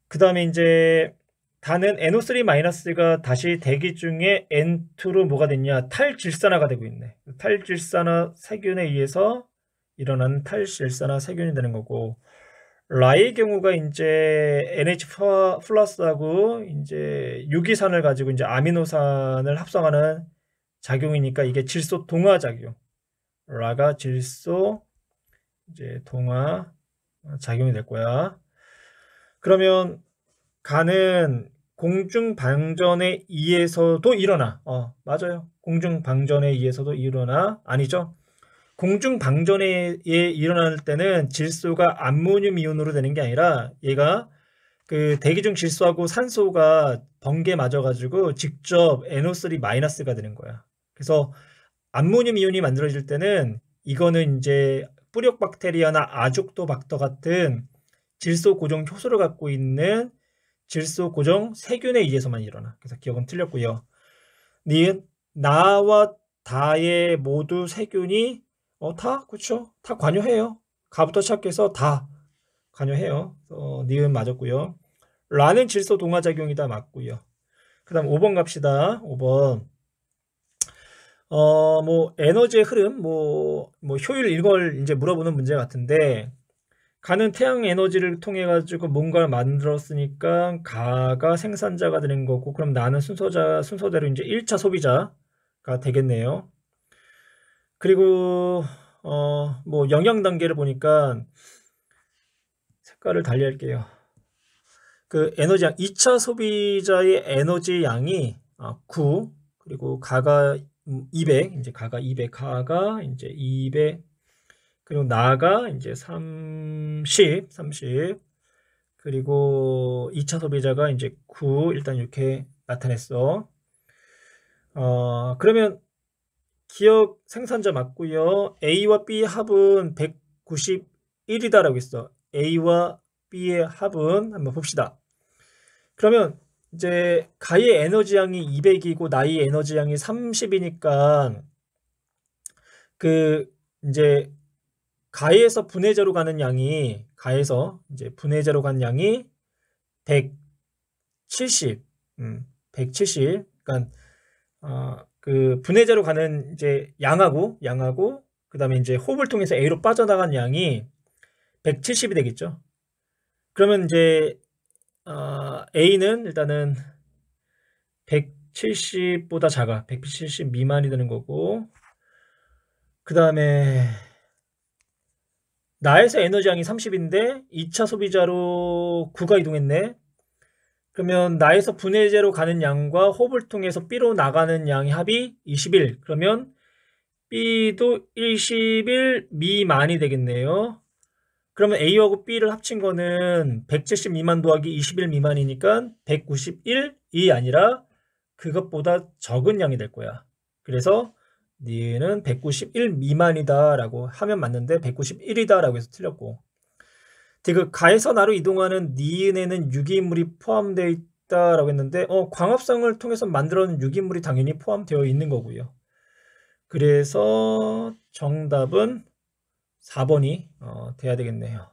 그 다음에 이제 다는 NO3-가 다시 대기 중에 N2로 뭐가 됐냐? 탈질산화가 되고 있네. 탈질산화 세균에 의해서 일어나는 탈질산화 세균이 되는 거고, 라의 경우가 이제 NH 플러스하고 이제 유기산을 가지고 이제 아미노산을 합성하는 작용이니까 이게 질소 동화 작용. 라가 질소 이제 동화 작용이 될 거야. 그러면 가는 공중방전에 의해서도 일어나. 맞아요. 공중방전에 의해서도 일어나. 아니죠. 공중방전에 일어날 때는 질소가 암모늄 이온으로 되는 게 아니라 얘가 그 대기 중 질소하고 산소가 번개 맞아가지고 직접 NO3-가 되는 거야. 그래서 암모늄 이온이 만들어질 때는 이거는 이제 뿌리옥박테리아나 아족토박터 같은 질소 고정 효소를 갖고 있는 질소 고정 세균에 의해서만 일어나. 그래서 기억은 틀렸고요. 니은 나와 다의 모두 세균이 다 그렇죠. 다 관여해요. 가부터 시작해서 다 관여해요. 니은 맞았고요. 라는 질소 동화 작용이다 맞고요. 그다음 5번 갑시다. 5번. 뭐 에너지의 흐름, 뭐 효율 이걸 이제 물어보는 문제 같은데, 가는 태양 에너지를 통해 가지고 뭔가를 만들었으니까 가가 생산자가 되는 거고, 그럼 나는 순서대로 이제 1차 소비자가 되겠네요. 그리고 뭐 영양 단계를 보니까 색깔을 달리 할게요. 그 에너지 양, 2차 소비자의 에너지 양이 9, 그리고 가가 200, 이제 가가 200, 가가 이제 200, 그리고 나가 이제 30, 그리고 2차 소비자가 이제 9, 일단 이렇게 나타냈어. 그러면 기업 생산자 맞고요. A와 B 합은 191이다라고 했어. A와 B의 합은 한번 봅시다. 그러면 이제 가의 에너지 양이 200이고 나의 에너지 양이 30이니까 그 이제 가에서 분해제로 가는 양이 가에서 이제 분해제로 간 양이 170, 170. 그러니까 그 분해제로 가는 이제 양하고 그다음에 이제 호흡을 통해서 A로 빠져나간 양이 170이 되겠죠. 그러면 이제 A는 일단은 170보다 작아. 170 미만이 되는 거고, 그 다음에 나에서 에너지 양이 30인데 2차 소비자로 9가 이동했네. 그러면 나에서 분해제로 가는 양과 호흡을 통해서 B로 나가는 양의 합이 21. 그러면 B도 21 미만이 되겠네요. 그러면 A하고 B를 합친 거는 170 미만 더하기 21 미만이니까 191이 아니라 그것보다 적은 양이 될 거야. 그래서 니은 191 미만이다 라고 하면 맞는데 191이다 라고 해서 틀렸고, 그 가에서 나로 이동하는 니은에는 유기물이 포함되어 있다 라고 했는데 광합성을 통해서 만들어낸 유기물이 당연히 포함되어 있는 거고요. 그래서 정답은 4번이 돼야 되겠네요.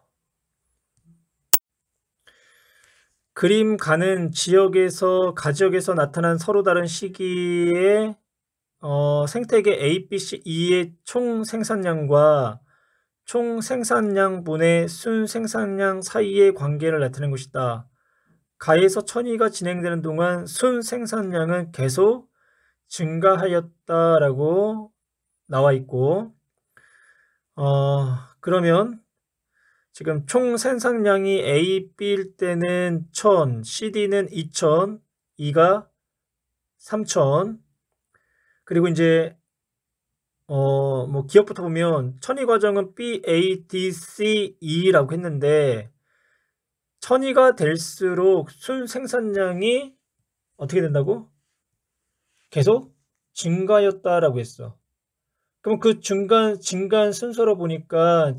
그림 가는 지역에서 가지역에서 나타난 서로 다른 시기에 생태계 A, B, C, E의 총 생산량과 총 생산량분의 순 생산량 사이의 관계를 나타낸 것이다. 가에서 천이가 진행되는 동안 순 생산량은 계속 증가하였다라고 나와 있고, 그러면 지금 총 생산량이 A, B일 때는 1000, CD는 2000, E가 3000. 그리고 이제 뭐 기억부터 보면 천이 과정은 B, A, D, C, E라고 했는데 천이가 될수록 순 생산량이 어떻게 된다고? 계속 증가였다라고 했어. 그럼 그 증가한 순서로 보니까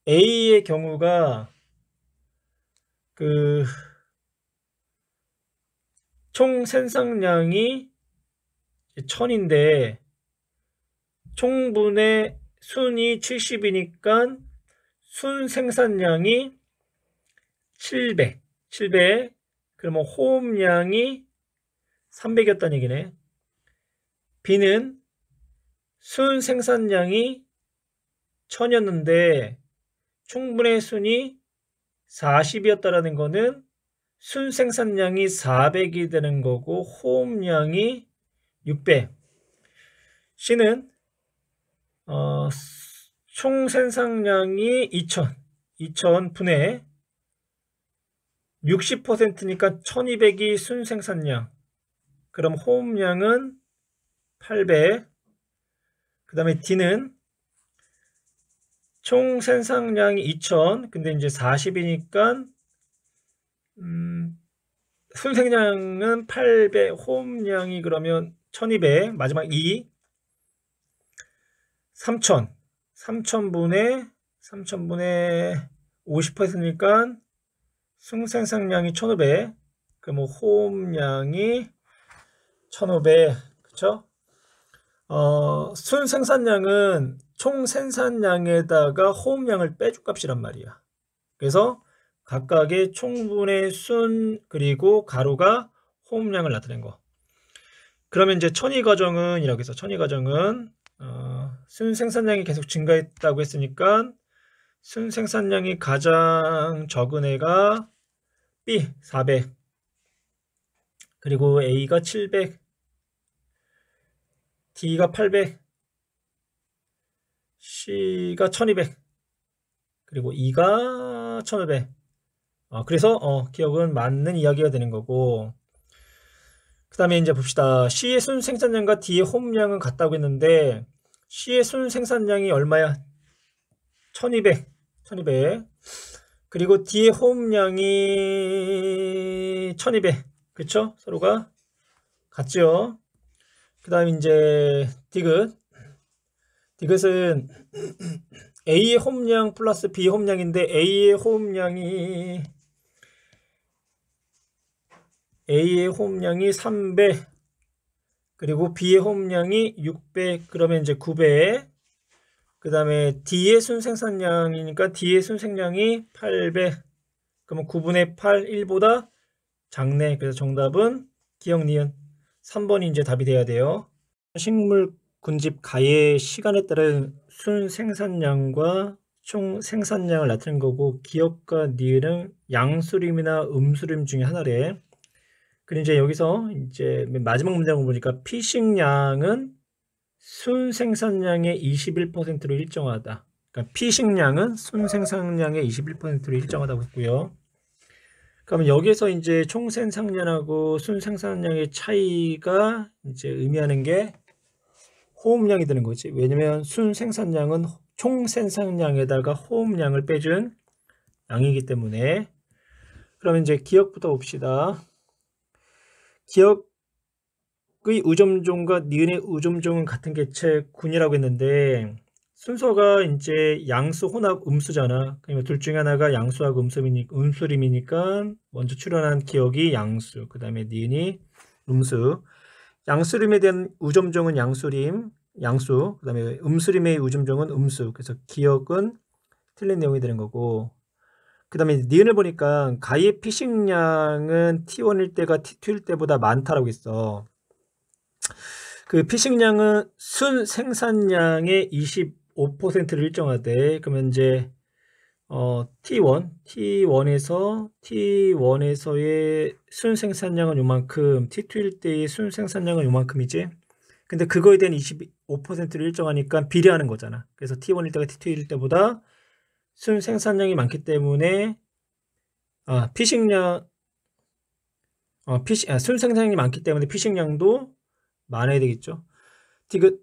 A의 경우가 그 총 생산량이 1000인데 총분의 순이 70이니까 순 생산량이 700. 그러면 호흡량이 300이었다는 얘기네. B는 순 생산량이 1000이었는데 총분의 순이 40이었다라는 거는 순 생산량이 400이 되는 거고 호흡량이 600. C는 총 생산량이 2000 분의 60%니까 1200이 순 생산량. 그럼 호흡량은 800. 그 다음에 D는 총 생산량이 2000. 근데 이제 40이니까 순생량은 800, 호흡량이 그러면 1200, 마지막 2, 3000. 3000분의 50%니까 순생산량이 1500. 그럼 호흡량이 1500. 그쵸? 순생산량은 총 생산량에다가 호흡량을 빼줄 값이란 말이야. 그래서 각각의 총분의 순 그리고 가로가 호흡량을 나타낸 거. 그러면 이제 천이 과정은 이라고 해서 천이 과정은 순 생산량이 계속 증가했다고 했으니까 순 생산량이 가장 적은 애가 B 400, 그리고 A가 700, D가 800, C가 1200. 그리고 2가 1500. 그래서 기억은 맞는 이야기가 되는 거고, 그 다음에 이제 봅시다. C의 순 생산량과 D의 호흡량은 같다고 했는데 C의 순 생산량이 얼마야? 1200. 그리고 D의 호흡량이 1200. 그쵸? 서로가 같죠? 그 다음 이제 디귿은 A의 호흡량 플러스 B의 호흡량인데 A의 호흡량이 300, 그리고 B의 호흡량이 600, 그러면 이제 900. 그 다음에 D의 순생산량이니까 D의 순생량이 800. 그러면 9분의 8, 1보다 작네. 그래서 정답은 기억 니은 3번이 이제 답이 돼야 돼요. 식물 군집 가의 시간에 따른 순생산량과 총 생산량을 나타낸 거고, 기억과 니은은 양수림이나 음수림 중에 하나래. 그리고 이제 여기서 이제 마지막 문장을 보니까 피식량은 순생산량의 21%로 일정하다. 그러니까 피식량은 순생산량의 21%로 일정하다고 했고요. 그러면 여기서 이제 총생산량하고 순생산량의 차이가 이제 의미하는 게 호흡량이 되는 거지. 왜냐면 순생산량은 총생산량에다가 호흡량을 빼준 양이기 때문에. 그러면 이제 기억부터 봅시다. 기억의 우점종과 니은의 우점종은 같은 개체 군이라고 했는데 순서가 이제 양수, 혼합, 음수잖아. 그러니까 둘 중에 하나가 양수하고 음수림이니까 먼저 출현한 기억이 양수, 그 다음에 니은이 음수. 양수림에 대한 우점종은 양수, 그 다음에 음수림의 우점종은 음수. 그래서 기억은 틀린 내용이 되는 거고, 그 다음에 니은을 보니까 가의 피식량은 T1일 때가 T2일 때보다 많다라고 했어. 그 피식량은 순 생산량의 25%를 일정하대. 그러면 이제 T1에서의 순 생산량은 요만큼, T2일 때의 순 생산량은 요만큼이지. 근데 그거에 대한 25%를 일정하니까 비례하는 거잖아. 그래서 T1일 때가 T2일 때보다 순 생산량이 많기 때문에 순 생산량이 많기 때문에 피식량도 많아야 되겠죠.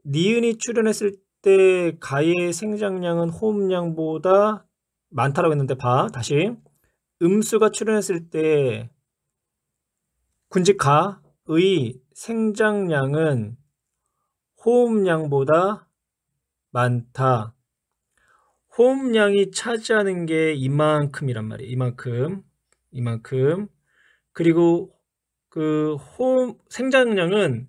니은이 출현했을 때 가의 생장량은 호흡량보다 많다라고 했는데 다시 음수가 출현했을 때 군집 가의 생장량은 호흡량보다 많다. 호흡량이 차지하는 게 이만큼이란 말이에요. 이만큼. 그리고 그 생장량은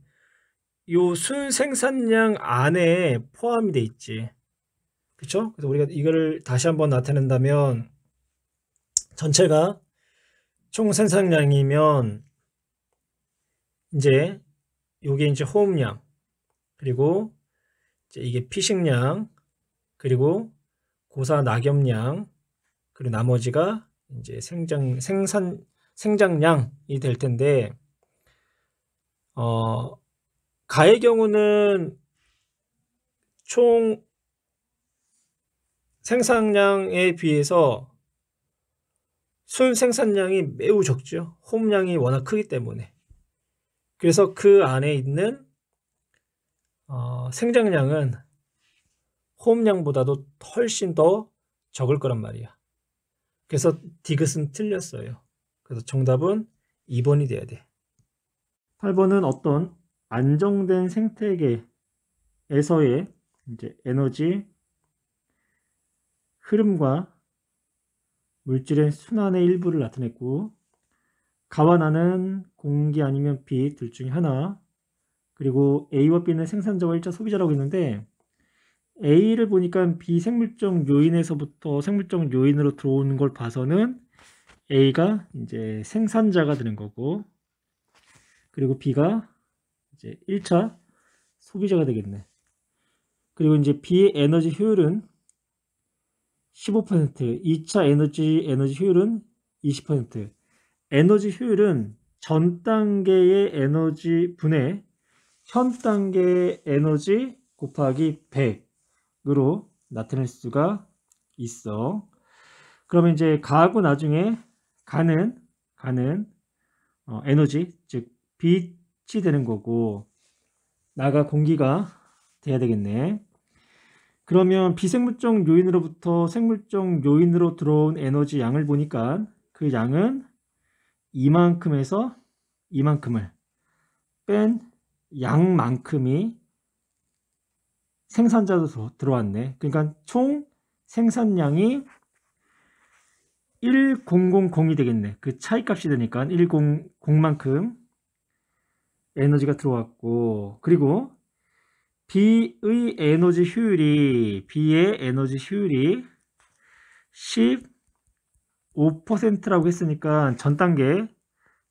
요 순생산량 안에 포함이 돼 있지. 그쵸? 그래서 우리가 이거를 다시 한번 나타낸다면, 전체가 총 생산량이면 이제 요게 이제 호흡량, 그리고 이제 이게 피식량, 그리고 고사 낙엽량, 그리고 나머지가 이제 생장량이 될 텐데, 가의 경우는 총 생산량에 비해서 순 생산량이 매우 적죠. 호흡량이 워낙 크기 때문에. 그래서 그 안에 있는 생장량은 호흡량보다도 훨씬 더 적을 거란 말이야. 그래서 디귿은 틀렸어요. 그래서 정답은 2번이 돼야 돼. 8번은 어떤 안정된 생태계에서의 이제 에너지 흐름과 물질의 순환의 일부를 나타냈고, 가와 나는 공기 아니면 빛 둘 중에 하나, 그리고 A와 B는 생산자와 1차 소비자라고 했는데, A를 보니까 비생물적 요인에서부터 생물적 요인으로 들어오는 걸 봐서는 A가 이제 생산자가 되는 거고, 그리고 B가 이제 1차 소비자가 되겠네. 그리고 이제 B의 에너지 효율은 15%, 2차 에너지 효율은 20%. 에너지 효율은 전 단계의 에너지 분의 현 단계의 에너지 곱하기 100으로 나타낼 수가 있어. 그러면 이제 가하고 나중에 가는 에너지, 즉 빛이 되는 거고 나가 공기가 돼야 되겠네. 그러면 비생물적 요인으로부터 생물적 요인으로 들어온 에너지 양을 보니까 그 양은 이만큼에서 이만큼을 뺀 양만큼이 생산자도 들어왔네. 그러니까 총 생산량이 1000이 되겠네. 그 차이값이 되니까 100만큼 에너지가 들어왔고, 그리고 B의 에너지 효율이 15%라고 했으니까 전 단계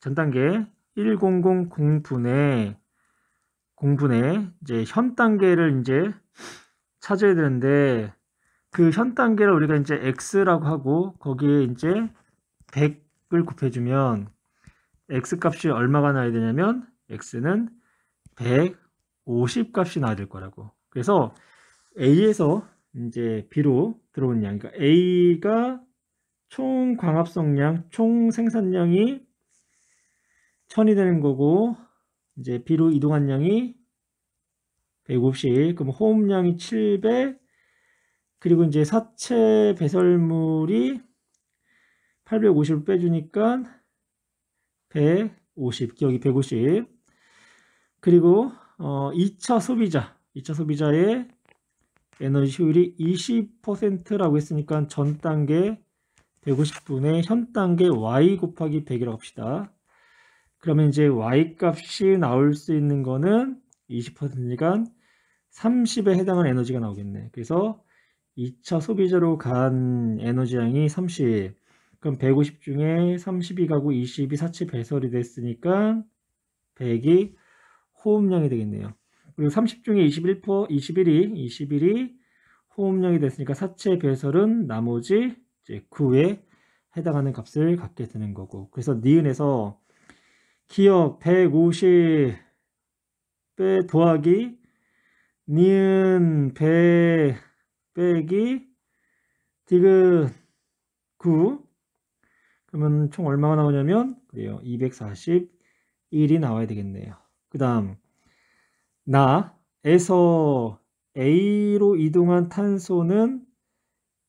1000 공분의 이제 현 단계를 이제 찾아야 되는데 그 현 단계를 우리가 이제 x라고 하고 거기에 이제 100을 곱해주면 x 값이 얼마가 나야 되냐면 x는 150 값이 나야 될 거라고. 그래서 A에서 이제 B로 들어온 양, 그러니까 A가 총 광합성량, 총 생산량이 1000이 되는 거고 이제 B로 이동한 양이 150, 그럼 호흡량이 700, 그리고 이제 사체 배설물이 850을 빼주니까 150, 기억이 150. 그리고 2차 소비자의 에너지 효율이 20%라고 했으니까 전 단계 150분의 현 단계 y 곱하기 100이라고 합시다. 그러면 이제 y 값이 나올 수 있는 거는 20%니까 30에 해당하는 에너지가 나오겠네. 그래서 2차 소비자로 간 에너지량이 30. 그럼 150 중에 30이 가고 20이 사체 배설이 됐으니까 100이 호흡량이 되겠네요. 그리고 30 중에 21이 호흡량이 됐으니까 사체 배설은 나머지 이제 9에 해당하는 값을 갖게 되는 거고. 그래서 니은에서 기억 150 더하기 니은 100 빼기 디귿 9, 그러면 총 얼마가 나오냐면 그래요, 241이 나와야 되겠네요. 그 다음 나에서 A로 이동한 탄소는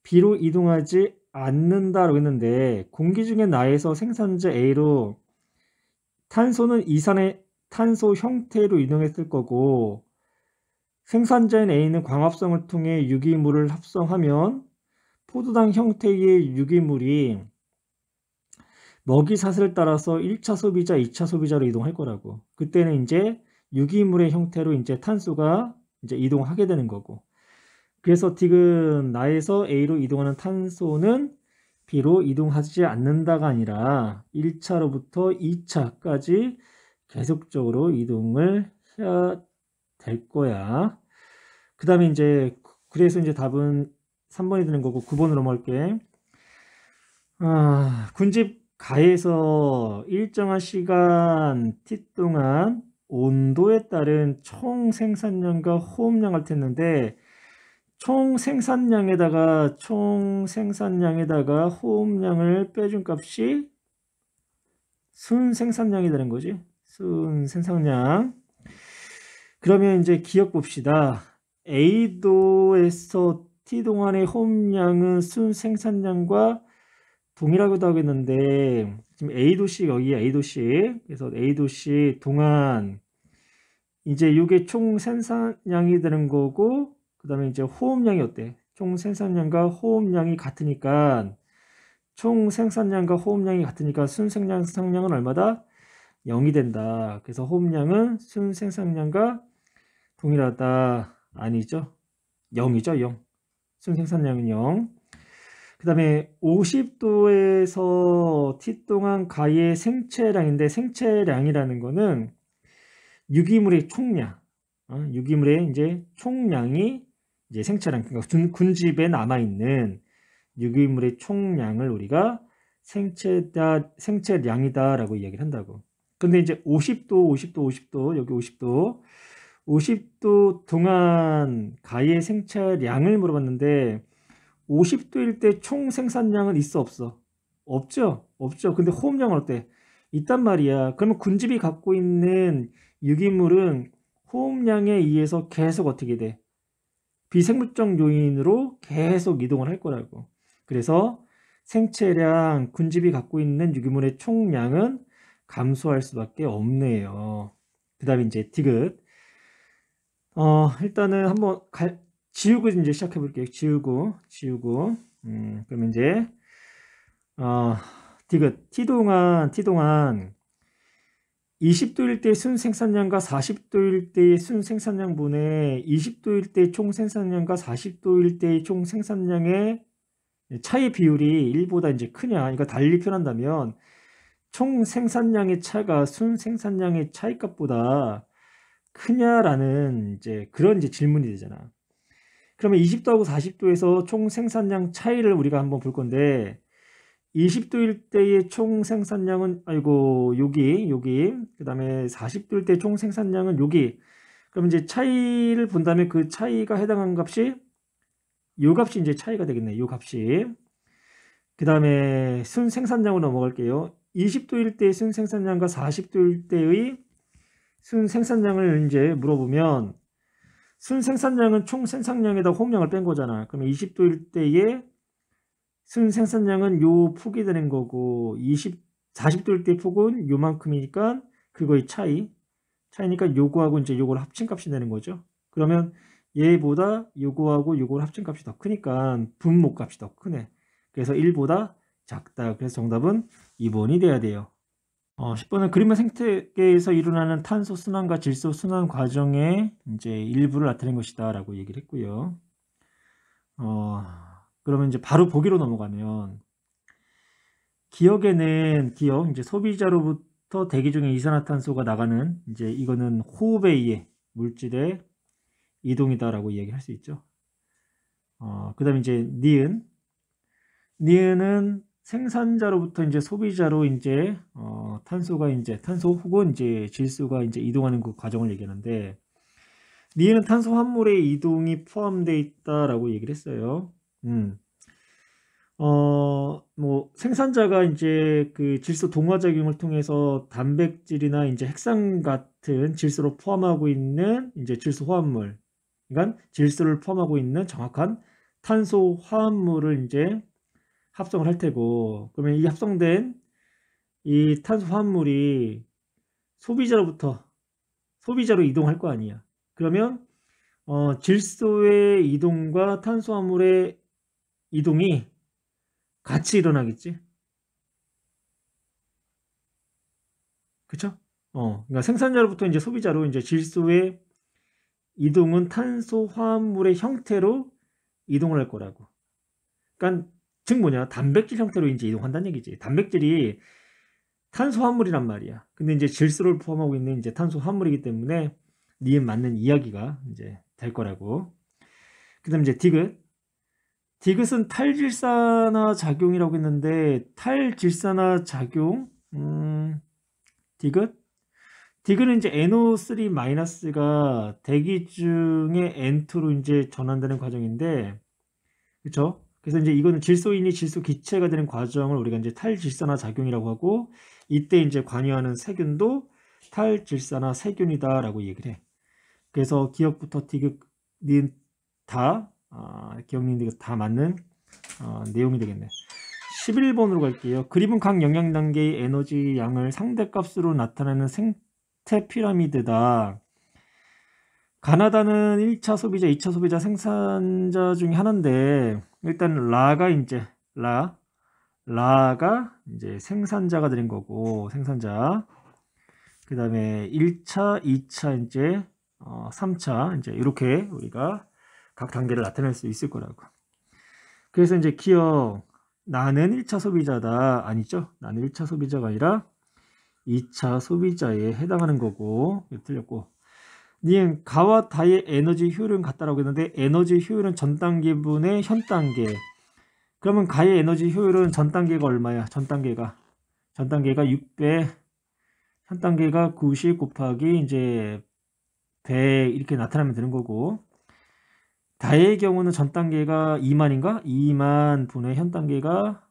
B로 이동하지 않는다라고 했는데 공기 중에 나에서 생산자 A로 탄소는 이산의 탄소 형태로 이동했을 거고 생산자인 A는 광합성을 통해 유기물을 합성하면 포도당 형태의 유기물이 먹이 사슬을 따라서 1차 소비자, 2차 소비자로 이동할 거라고. 그때는 이제 유기물의 형태로 이제 탄소가 이제 이동하게 되는 거고. 그래서 디귿 나에서 A로 이동하는 탄소는 B로 이동하지 않는다가 아니라 1차로부터 2차까지 계속적으로 이동을 해야 될 거야. 그 다음에 이제 그래서 이제 답은 3번이 되는 거고 9번으로 넘어갈게. 군집 가에서 일정한 시간 t 동안 온도에 따른 총 생산량과 호흡량을 tes는데 총 생산량에다가 호흡량을 빼준 값이 순 생산량이 되는 거지. 순 생산량. 그러면 이제 기억 봅시다. A도에서 T 동안의 호흡량은 순 생산량과 동일하기도 하겠는데 지금 A도씨 여기에 A도씨, 그래서 A도씨 동안 이제 이게 총 생산량이 되는 거고 그 다음에 이제 호흡량이 어때? 총 생산량과 호흡량이 같으니까 총 생산량과 호흡량이 같으니까 순 생산량은 얼마다? 0이 된다. 그래서 호흡량은 순 생산량과 동일하다. 아니죠. 0이죠. 0. 순 생산량은 0. 그 다음에 50도에서 T 동안 가의 생체량인데 생체량이라는 거는 유기물의 총량, 유기물의 이제 총량이 이제 생체량, 그러니까 군집에 남아있는 유기물의 총량을 우리가 생체량이다라고 이야기를 한다고. 근데 이제 50도, 여기 50도 동안 가의 생체량을 물어봤는데 50도일 때 총 생산량은 있어 없어? 없죠. 없죠. 근데 호흡량은 어때? 있단 말이야. 그러면 군집이 갖고 있는 유기물은 호흡량에 의해서 계속 어떻게 돼? 비생물적 요인으로 계속 이동을 할 거라고. 그래서 생체량, 군집이 갖고 있는 유기물의 총량은 감소할 수밖에 없네요. 그 다음에 이제 디귿. 일단은 한번 지우고 이제 시작해 볼게요. 지우고. 그러면 이제, 디귿. T동안 20도일 때 순생산량과 40도일 때의 순생산량분의 20도일 때 총생산량과 40도일 때의 총생산량의 차이 비율이 1보다 이제 크냐. 그러니까 달리 표현한다면 총생산량의 차가 순생산량의 차이값보다 크냐라는 이제 그런 이제 질문이 되잖아. 그러면 20도하고 40도에서 총생산량 차이를 우리가 한번 볼 건데 20도일 때의 총 생산량은 여기 그다음에 40도일 때 총 생산량은 여기. 그럼 이제 차이를 본다면 그 차이가 해당하는 값이 요 값이 이제 차이가 되겠네. 요 값이. 그다음에 순 생산량으로 넘어갈게요. 20도일 때의 순 생산량과 40도일 때의 순 생산량을 이제 물어보면 순 생산량은 총 생산량에다 호흡량을 뺀 거잖아. 그러면 20도일 때의 순 생산량은 요 폭이 되는 거고 40도일 때 폭은 요만큼이니까 그거의 차이니까 요거하고 이제 요걸 합친 값이 되는 거죠. 그러면 얘보다 요거하고 요걸 합친 값이 더 크니까 분모 값이 더 크네. 그래서 1보다 작다. 그래서 정답은 2번이 돼야 돼요. 10번은 그림의 생태계에서 일어나는 탄소 순환과 질소 순환 과정의 이제 일부를 나타낸 것이다 라고 얘기를 했고요. 그러면 이제 바로 보기로 넘어가면 기억에는 이제 소비자로부터 대기 중에 이산화탄소가 나가는 이제 이거는 호흡에 의해 물질의 이동이다라고 이야기할 수 있죠. 그다음에 이제 니은은 생산자로부터 이제 소비자로 이제 탄소가 이제 탄소 혹은 이제 질소가 이제 이동하는 그 과정을 얘기하는데 니은은 탄소 환물의 이동이 포함되어 있다라고 얘기를 했어요. 뭐 생산자가 이제 그 질소 동화 작용을 통해서 단백질이나 이제 핵산 같은 질소를 포함하고 있는 이제 질소 화합물, 그러니까 질소를 포함하고 있는 정확한 탄소 화합물을 이제 합성을 할 테고, 그러면 이 합성된 이 탄소 화합물이 소비자로 이동할 거 아니야. 그러면 질소의 이동과 탄소 화합물의 이동이 같이 일어나겠지. 그쵸? 그러니까 생산자로부터 이제 소비자로 이제 질소의 이동은 탄소 화합물의 형태로 이동을 할 거라고. 그러니까 즉 뭐냐? 단백질 형태로 이제 이동한다는 얘기지. 단백질이 탄소 화합물이란 말이야. 근데 이제 질소를 포함하고 있는 이제 탄소 화합물이기 때문에 니은 맞는 이야기가 이제 될 거라고. 그다음 이제 디귿은 탈질산화 작용이라고 했는데 탈질산화 작용 디귿은 이제 NO3-가 대기 중에 N2로 이제 전환되는 과정인데, 그렇죠? 그래서 이제 이거는 질소인이 질소 기체가 되는 과정을 우리가 이제 탈질산화 작용이라고 하고, 이때 이제 관여하는 세균도 탈질산화 세균이다라고 얘기를 해. 그래서 기억부터 디귿, 니은 다 기억, 니은, 디귿 다 맞는 내용이 되겠네. 11번으로 갈게요. 그림은 각 영양 단계의 에너지 양을 상대값으로 나타내는 생태 피라미드다. 가나다는 1차 소비자, 2차 소비자, 생산자 중에 하나인데 일단 라가 이제 생산자가 되는 거고, 생산자. 그 다음에 1차, 2차, 이제 3차 이제 이렇게 우리가 각 단계를 나타낼 수 있을 거라고. 그래서 이제 기억, 나는 1차 소비자다. 아니죠. 나는 1차 소비자가 아니라 2차 소비자에 해당하는 거고, 틀렸고. 니은 가와 다의 에너지 효율은 같다라고 했는데 에너지 효율은 전 단계분의 현 단계. 그러면 가의 에너지 효율은 전 단계가 얼마야? 전 단계가 600, 현 단계가 90 곱하기 이제 100 이렇게 나타나면 되는 거고. 다의 경우는 전 단계가 2만인가? 2만 분의 현 단계가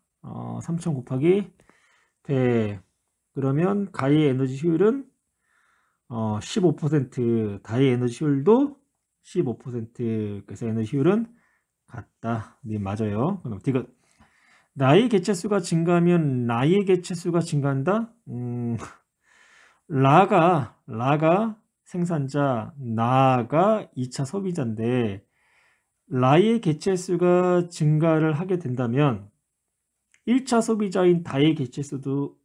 3000 곱하기 100. 그러면 가의 에너지 효율은 15%, 다의 에너지 효율도 15%. 그래서 에너지 효율은 같다. 네, 맞아요. 그럼 디귿. 나의 개체수가 증가하면 나의 개체수가 증가한다? 라가 생산자, 나가 2차 소비자인데 라의 개체수가 증가를 하게 된다면 1차 소비자인 다의 개체수도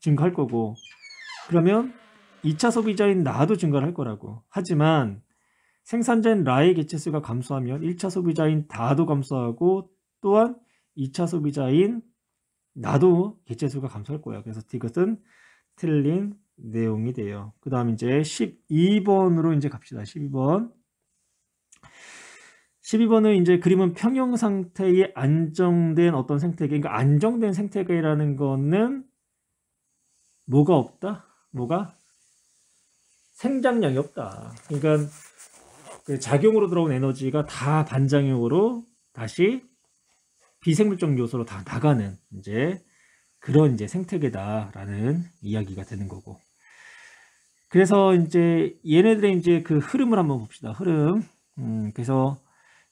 증가할 거고, 그러면 2차 소비자인 나도 증가를 할 거라고. 하지만 생산자인 라의 개체수가 감소하면 1차 소비자인 다도 감소하고 또한 2차 소비자인 나도 개체수가 감소할 거야. 그래서 이것은 틀린 내용이 돼요. 그 다음 이제 12번으로 이제 갑시다. 12번. 12번은 이제 그림은 평형 상태의 안정된 어떤 생태계, 그러니까 안정된 생태계라는 거는 뭐가 없다? 뭐가? 생장량이 없다. 그러니까 그 작용으로 들어온 에너지가 다 반작용으로 다시 비생물적 요소로 다 나가는 이제 그런 이제 생태계다라는 이야기가 되는 거고. 그래서 이제 얘네들의 이제 그 흐름을 한번 봅시다. 흐름. 그래서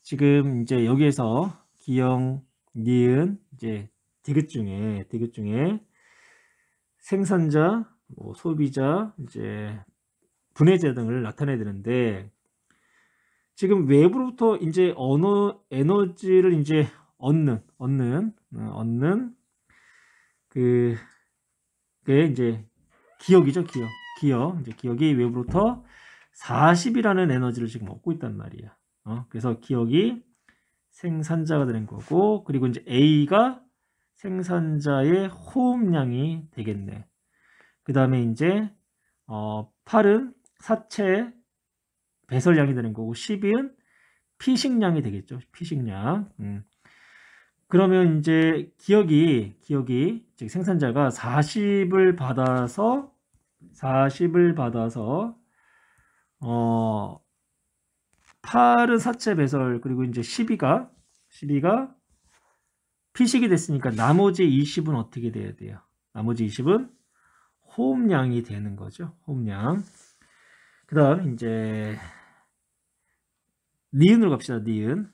지금 이제 여기에서 기역, 니은, 이제 디귿 중에 생산자, 뭐 소비자, 이제 분해자 등을 나타내야 되는데 지금 외부로부터 이제 에너지를 이제 얻는 그게 이제 기역이죠, 기역. 이제 기역이 외부로부터 40이라는 에너지를 지금 얻고 있단 말이야. 그래서 기역이 생산자가 되는 거고, 그리고 이제 A가 생산자의 호흡량이 되겠네. 그 다음에 이제 8은 사체 배설량이 되는 거고, 12은 피식량이 되겠죠. 피식량. 그러면 이제 기역이 즉 생산자가 40을 받아서 8은 사체 배설, 그리고 이제 12가 피식이 됐으니까 나머지 20은 어떻게 돼야 돼요? 나머지 20은 호흡량이 되는 거죠. 호흡량. 그 다음 이제 니은으로 갑시다. 니은.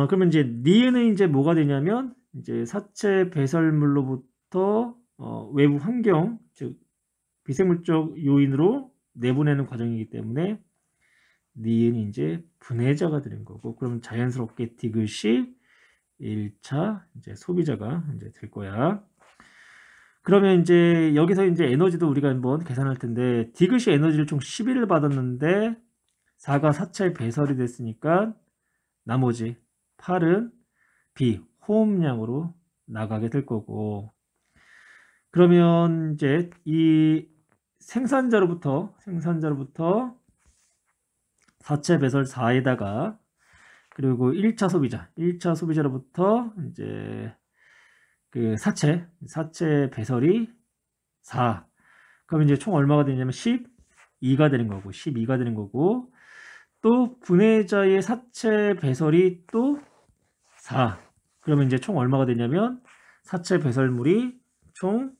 그러면 이제 니은은 이제 뭐가 되냐면 이제 사체 배설물로부터 외부 환경, 즉 비생물적 요인으로 내보내는 과정이기 때문에 니은이 이제 분해자가 되는 거고, 그러면 자연스럽게 디귿이 1차 이제 소비자가 이제 될 거야. 그러면 이제 여기서 이제 에너지도 우리가 한번 계산할 텐데 디귿이 에너지를 총 11을 받았는데 4가 사체 배설이 됐으니까 나머지 8은 호흡량으로 나가게 될 거고, 그러면 이제 이 생산자로부터 사체 배설 4에다가 그리고 1차 소비자로부터 이제 그 사체 배설이 4. 그럼 이제 총 얼마가 되냐면 12가 되는 거고, 또 분해자의 사체 배설이 또 4. 그러면 이제 총 얼마가 되냐면 사체 배설물이 총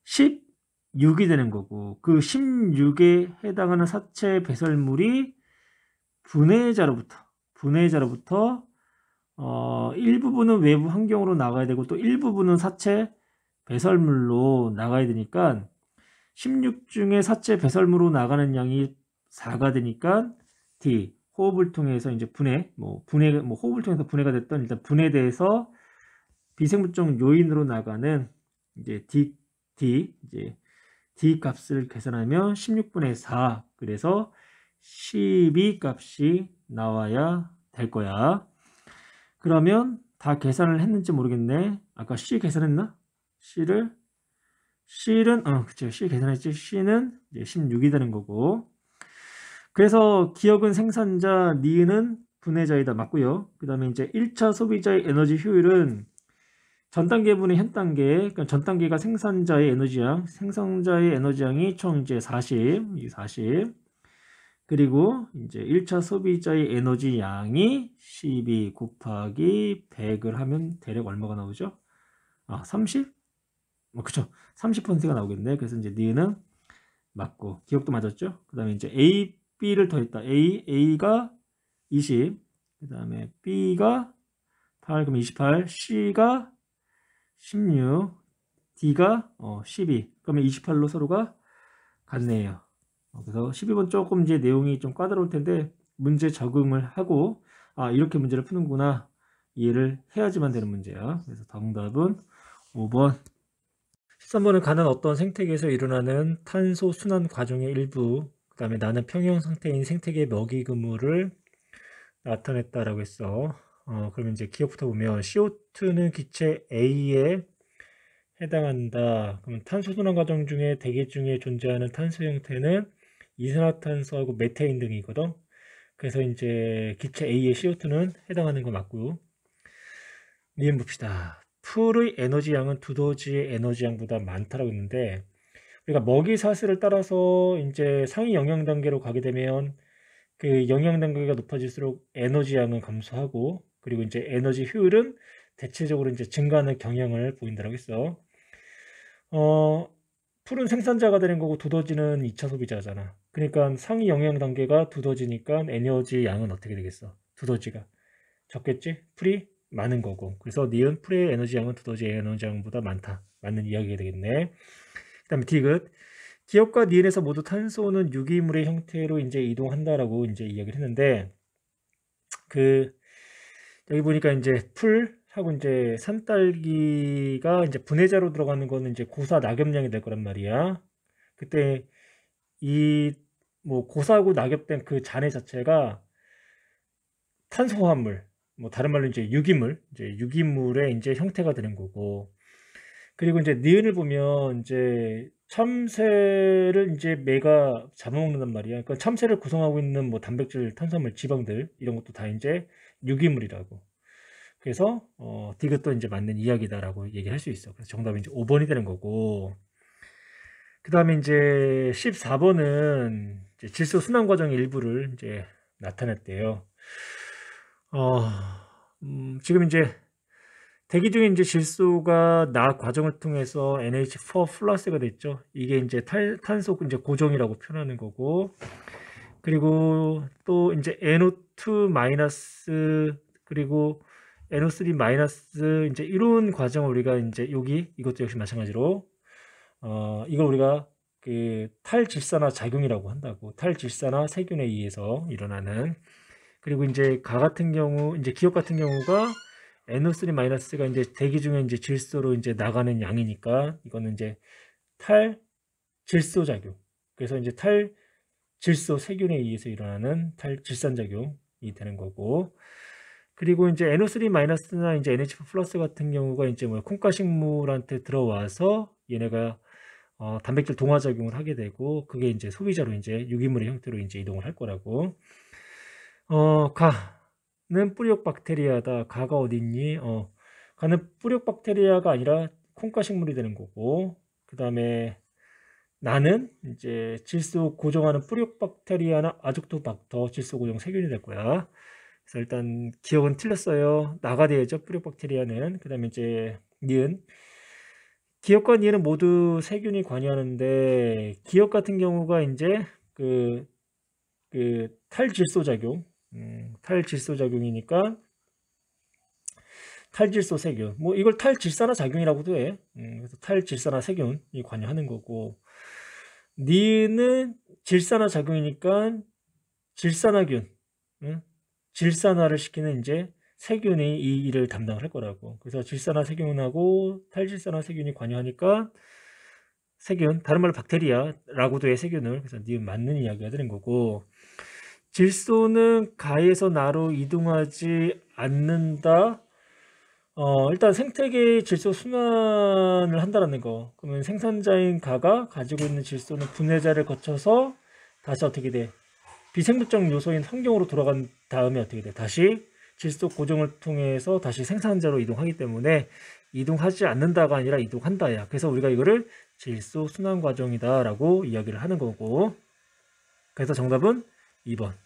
16이 되는 거고, 그 16에 해당하는 사체 배설물이 분해자로부터 일부분은 외부 환경으로 나가야 되고 또 일부분은 사체 배설물로 나가야 되니까 16 중에 사체 배설물로 나가는 양이 4가 되니까 D 호흡을 통해서 이제 호흡을 통해서 분해가 됐던 일단 분해돼서 비생물적 요인으로 나가는 이제 이제 D 값을 계산하면 16분의 4, 그래서 12 값이 나와야 될 거야. 그러면 다 계산을 했는지 모르겠네. 아까 C 계산했나? C는 그쵸, C 계산했지. C는 이제 16이 되는 거고, 그래서 기역은 생산자, 니은은 분해자이다. 맞고요. 그 다음에 이제 1차 소비자의 에너지 효율은 전 단계분의 현 단계, 그러니까 전 단계가 생산자의 에너지양, 생산자의 에너지양이 총 이제 40. 그리고 이제 1차 소비자의 에너지 양이 12 곱하기 100을 하면 대략 얼마가 나오죠? 30? 그쵸. 30%가 나오겠네. 그래서 이제 니은은 맞고, 기억도 맞았죠? 그 다음에 이제 A, B를 더했다. A가 20, 그 다음에 B가 8, 그러면 28, C가 16, D가 12. 그러면 28로 서로가 같네요. 그래서 12번 조금 이제 내용이 좀 까다로울 텐데 문제 적응을 하고 이렇게 문제를 푸는구나 이해를 해야지만 되는 문제야. 그래서 정답은 5번. 13번은 가는 어떤 생태계에서 일어나는 탄소 순환 과정의 일부, 그 다음에 나는 평형 상태인 생태계 먹이 그물을 나타냈다라고 했어. 그러면 이제 기억부터 보면 CO2는 기체 A에 해당한다. 그러면 탄소 순환 과정 중에 대기 중에 존재하는 탄소 형태는 이산화탄소하고 메테인 등이거든. 그래서 이제 기체 A의 CO2는 해당하는 거 맞고요. 니은 봅시다. 풀의 에너지 양은 두더지의 에너지 양보다 많다라고 했는데, 우리가 먹이 사슬을 따라서 이제 상위 영양 단계로 가게 되면 그 영양 단계가 높아질수록 에너지 양은 감소하고, 그리고 이제 에너지 효율은 대체적으로 이제 증가하는 경향을 보인다라고 했어. 풀은 생산자가 되는 거고 두더지는 2차 소비자잖아. 그러니까 상위 영양 단계가 두더지니까 에너지 양은 어떻게 되겠어? 두더지가 적겠지? 풀이 많은 거고. 그래서 니은 풀의 에너지 양은 두더지의 에너지 양보다 많다. 맞는 이야기가 되겠네. 그 다음에 디귿. 기억과 니은에서 모두 탄소는 유기물의 형태로 이제 이동한다라고 이제 이야기를 했는데, 여기 보니까 이제 풀하고 이제 산딸기가 이제 분해자로 들어가는 거는 이제 고사 낙엽량이 될 거란 말이야. 그때 고사하고 낙엽된 그 잔해 자체가 탄소화합물, 다른 말로 이제 유기물의 이제 형태가 되는 거고. 그리고 이제 니은을 보면 이제 참새를 이제 매가 잡아먹는단 말이야. 그러니까 참새를 구성하고 있는 단백질, 탄수화물, 지방들 이런 것도 다 이제 유기물이라고. 그래서 디귿도 이제 맞는 이야기다라고 얘기할 수 있어. 그래서 정답이 이제 5번이 되는 거고. 그 다음에 이제 14번은 이제 질소 순환 과정의 일부를 이제 나타냈대요. 지금 이제 대기 중에 이제 질소가 나 과정을 통해서 NH4 플러스가 됐죠. 이게 이제 탄소 이제 고정이라고 표현하는 거고. 그리고 또 이제 NO2 마이너스 그리고 NO3 마이너스 이제 이런 과정을 우리가 이제 이것도 역시 마찬가지로 이걸 우리가 그 탈질산화 작용이라고 한다고. 탈질산화 세균에 의해서 일어나는. 그리고 이제 같은 경우 이제 기억 같은 경우가 NO3 마이너스가 이제 대기 중에 이제 질소로 이제 나가는 양이니까 이거는 이제 탈질소 작용. 그래서 이제 탈질소 세균에 의해서 일어나는 탈질산 작용이 되는 거고. 그리고 이제 NO3 마이너스나 이제 NH4 플러스 같은 경우가 이제 콩가식물한테 들어와서 얘네가 단백질 동화 작용을 하게 되고, 그게 이제 소비자로 이제 유기물의 형태로 이제 이동을 할 거라고. 가는 뿌리옥 박테리아다. 가가 어디 있니? 가는 뿌리옥 박테리아가 아니라 콩가식물이 되는 거고, 그 다음에 나는 이제 질소 고정하는 뿌리옥 박테리아나 아족토박터 질소 고정 세균이 될 거야. 그래서 일단 기억은 틀렸어요. 나가 돼야죠. 뿌리옥 박테리아는. 그 다음에 이제 니은. 기억과 니은은 모두 세균이 관여하는데, 기억 같은 경우가 이제 그 탈질소 작용, 탈질소 작용이니까 탈질소 세균, 이걸 탈질산화 작용이라고도 해. 그래서 탈질산화 세균이 관여하는 거고, 니는 질산화 작용이니까 질산화균, 질산화를 시키는 이제 세균이 이 일을 담당을 할 거라고. 그래서 질산화 세균하고 탈질산화 세균이 관여하니까 세균, 다른 말로 박테리아라고도 해, 세균을. 그래서 니은 맞는 이야기가 되는 거고, 질소는 가에서 나로 이동하지 않는다. 일단 생태계의 질소 순환을 한다는 거. 그러면 생산자인 가가 가지고 있는 질소는 분해자를 거쳐서 다시 어떻게 돼? 비생물적 요소인 환경으로 돌아간 다음에 어떻게 돼? 다시 질소 고정을 통해서 다시 생산자로 이동하기 때문에 이동하지 않는다가 아니라 이동한다야. 그래서 우리가 이거를 질소 순환 과정이다라고 이야기를 하는 거고. 그래서 정답은 2번.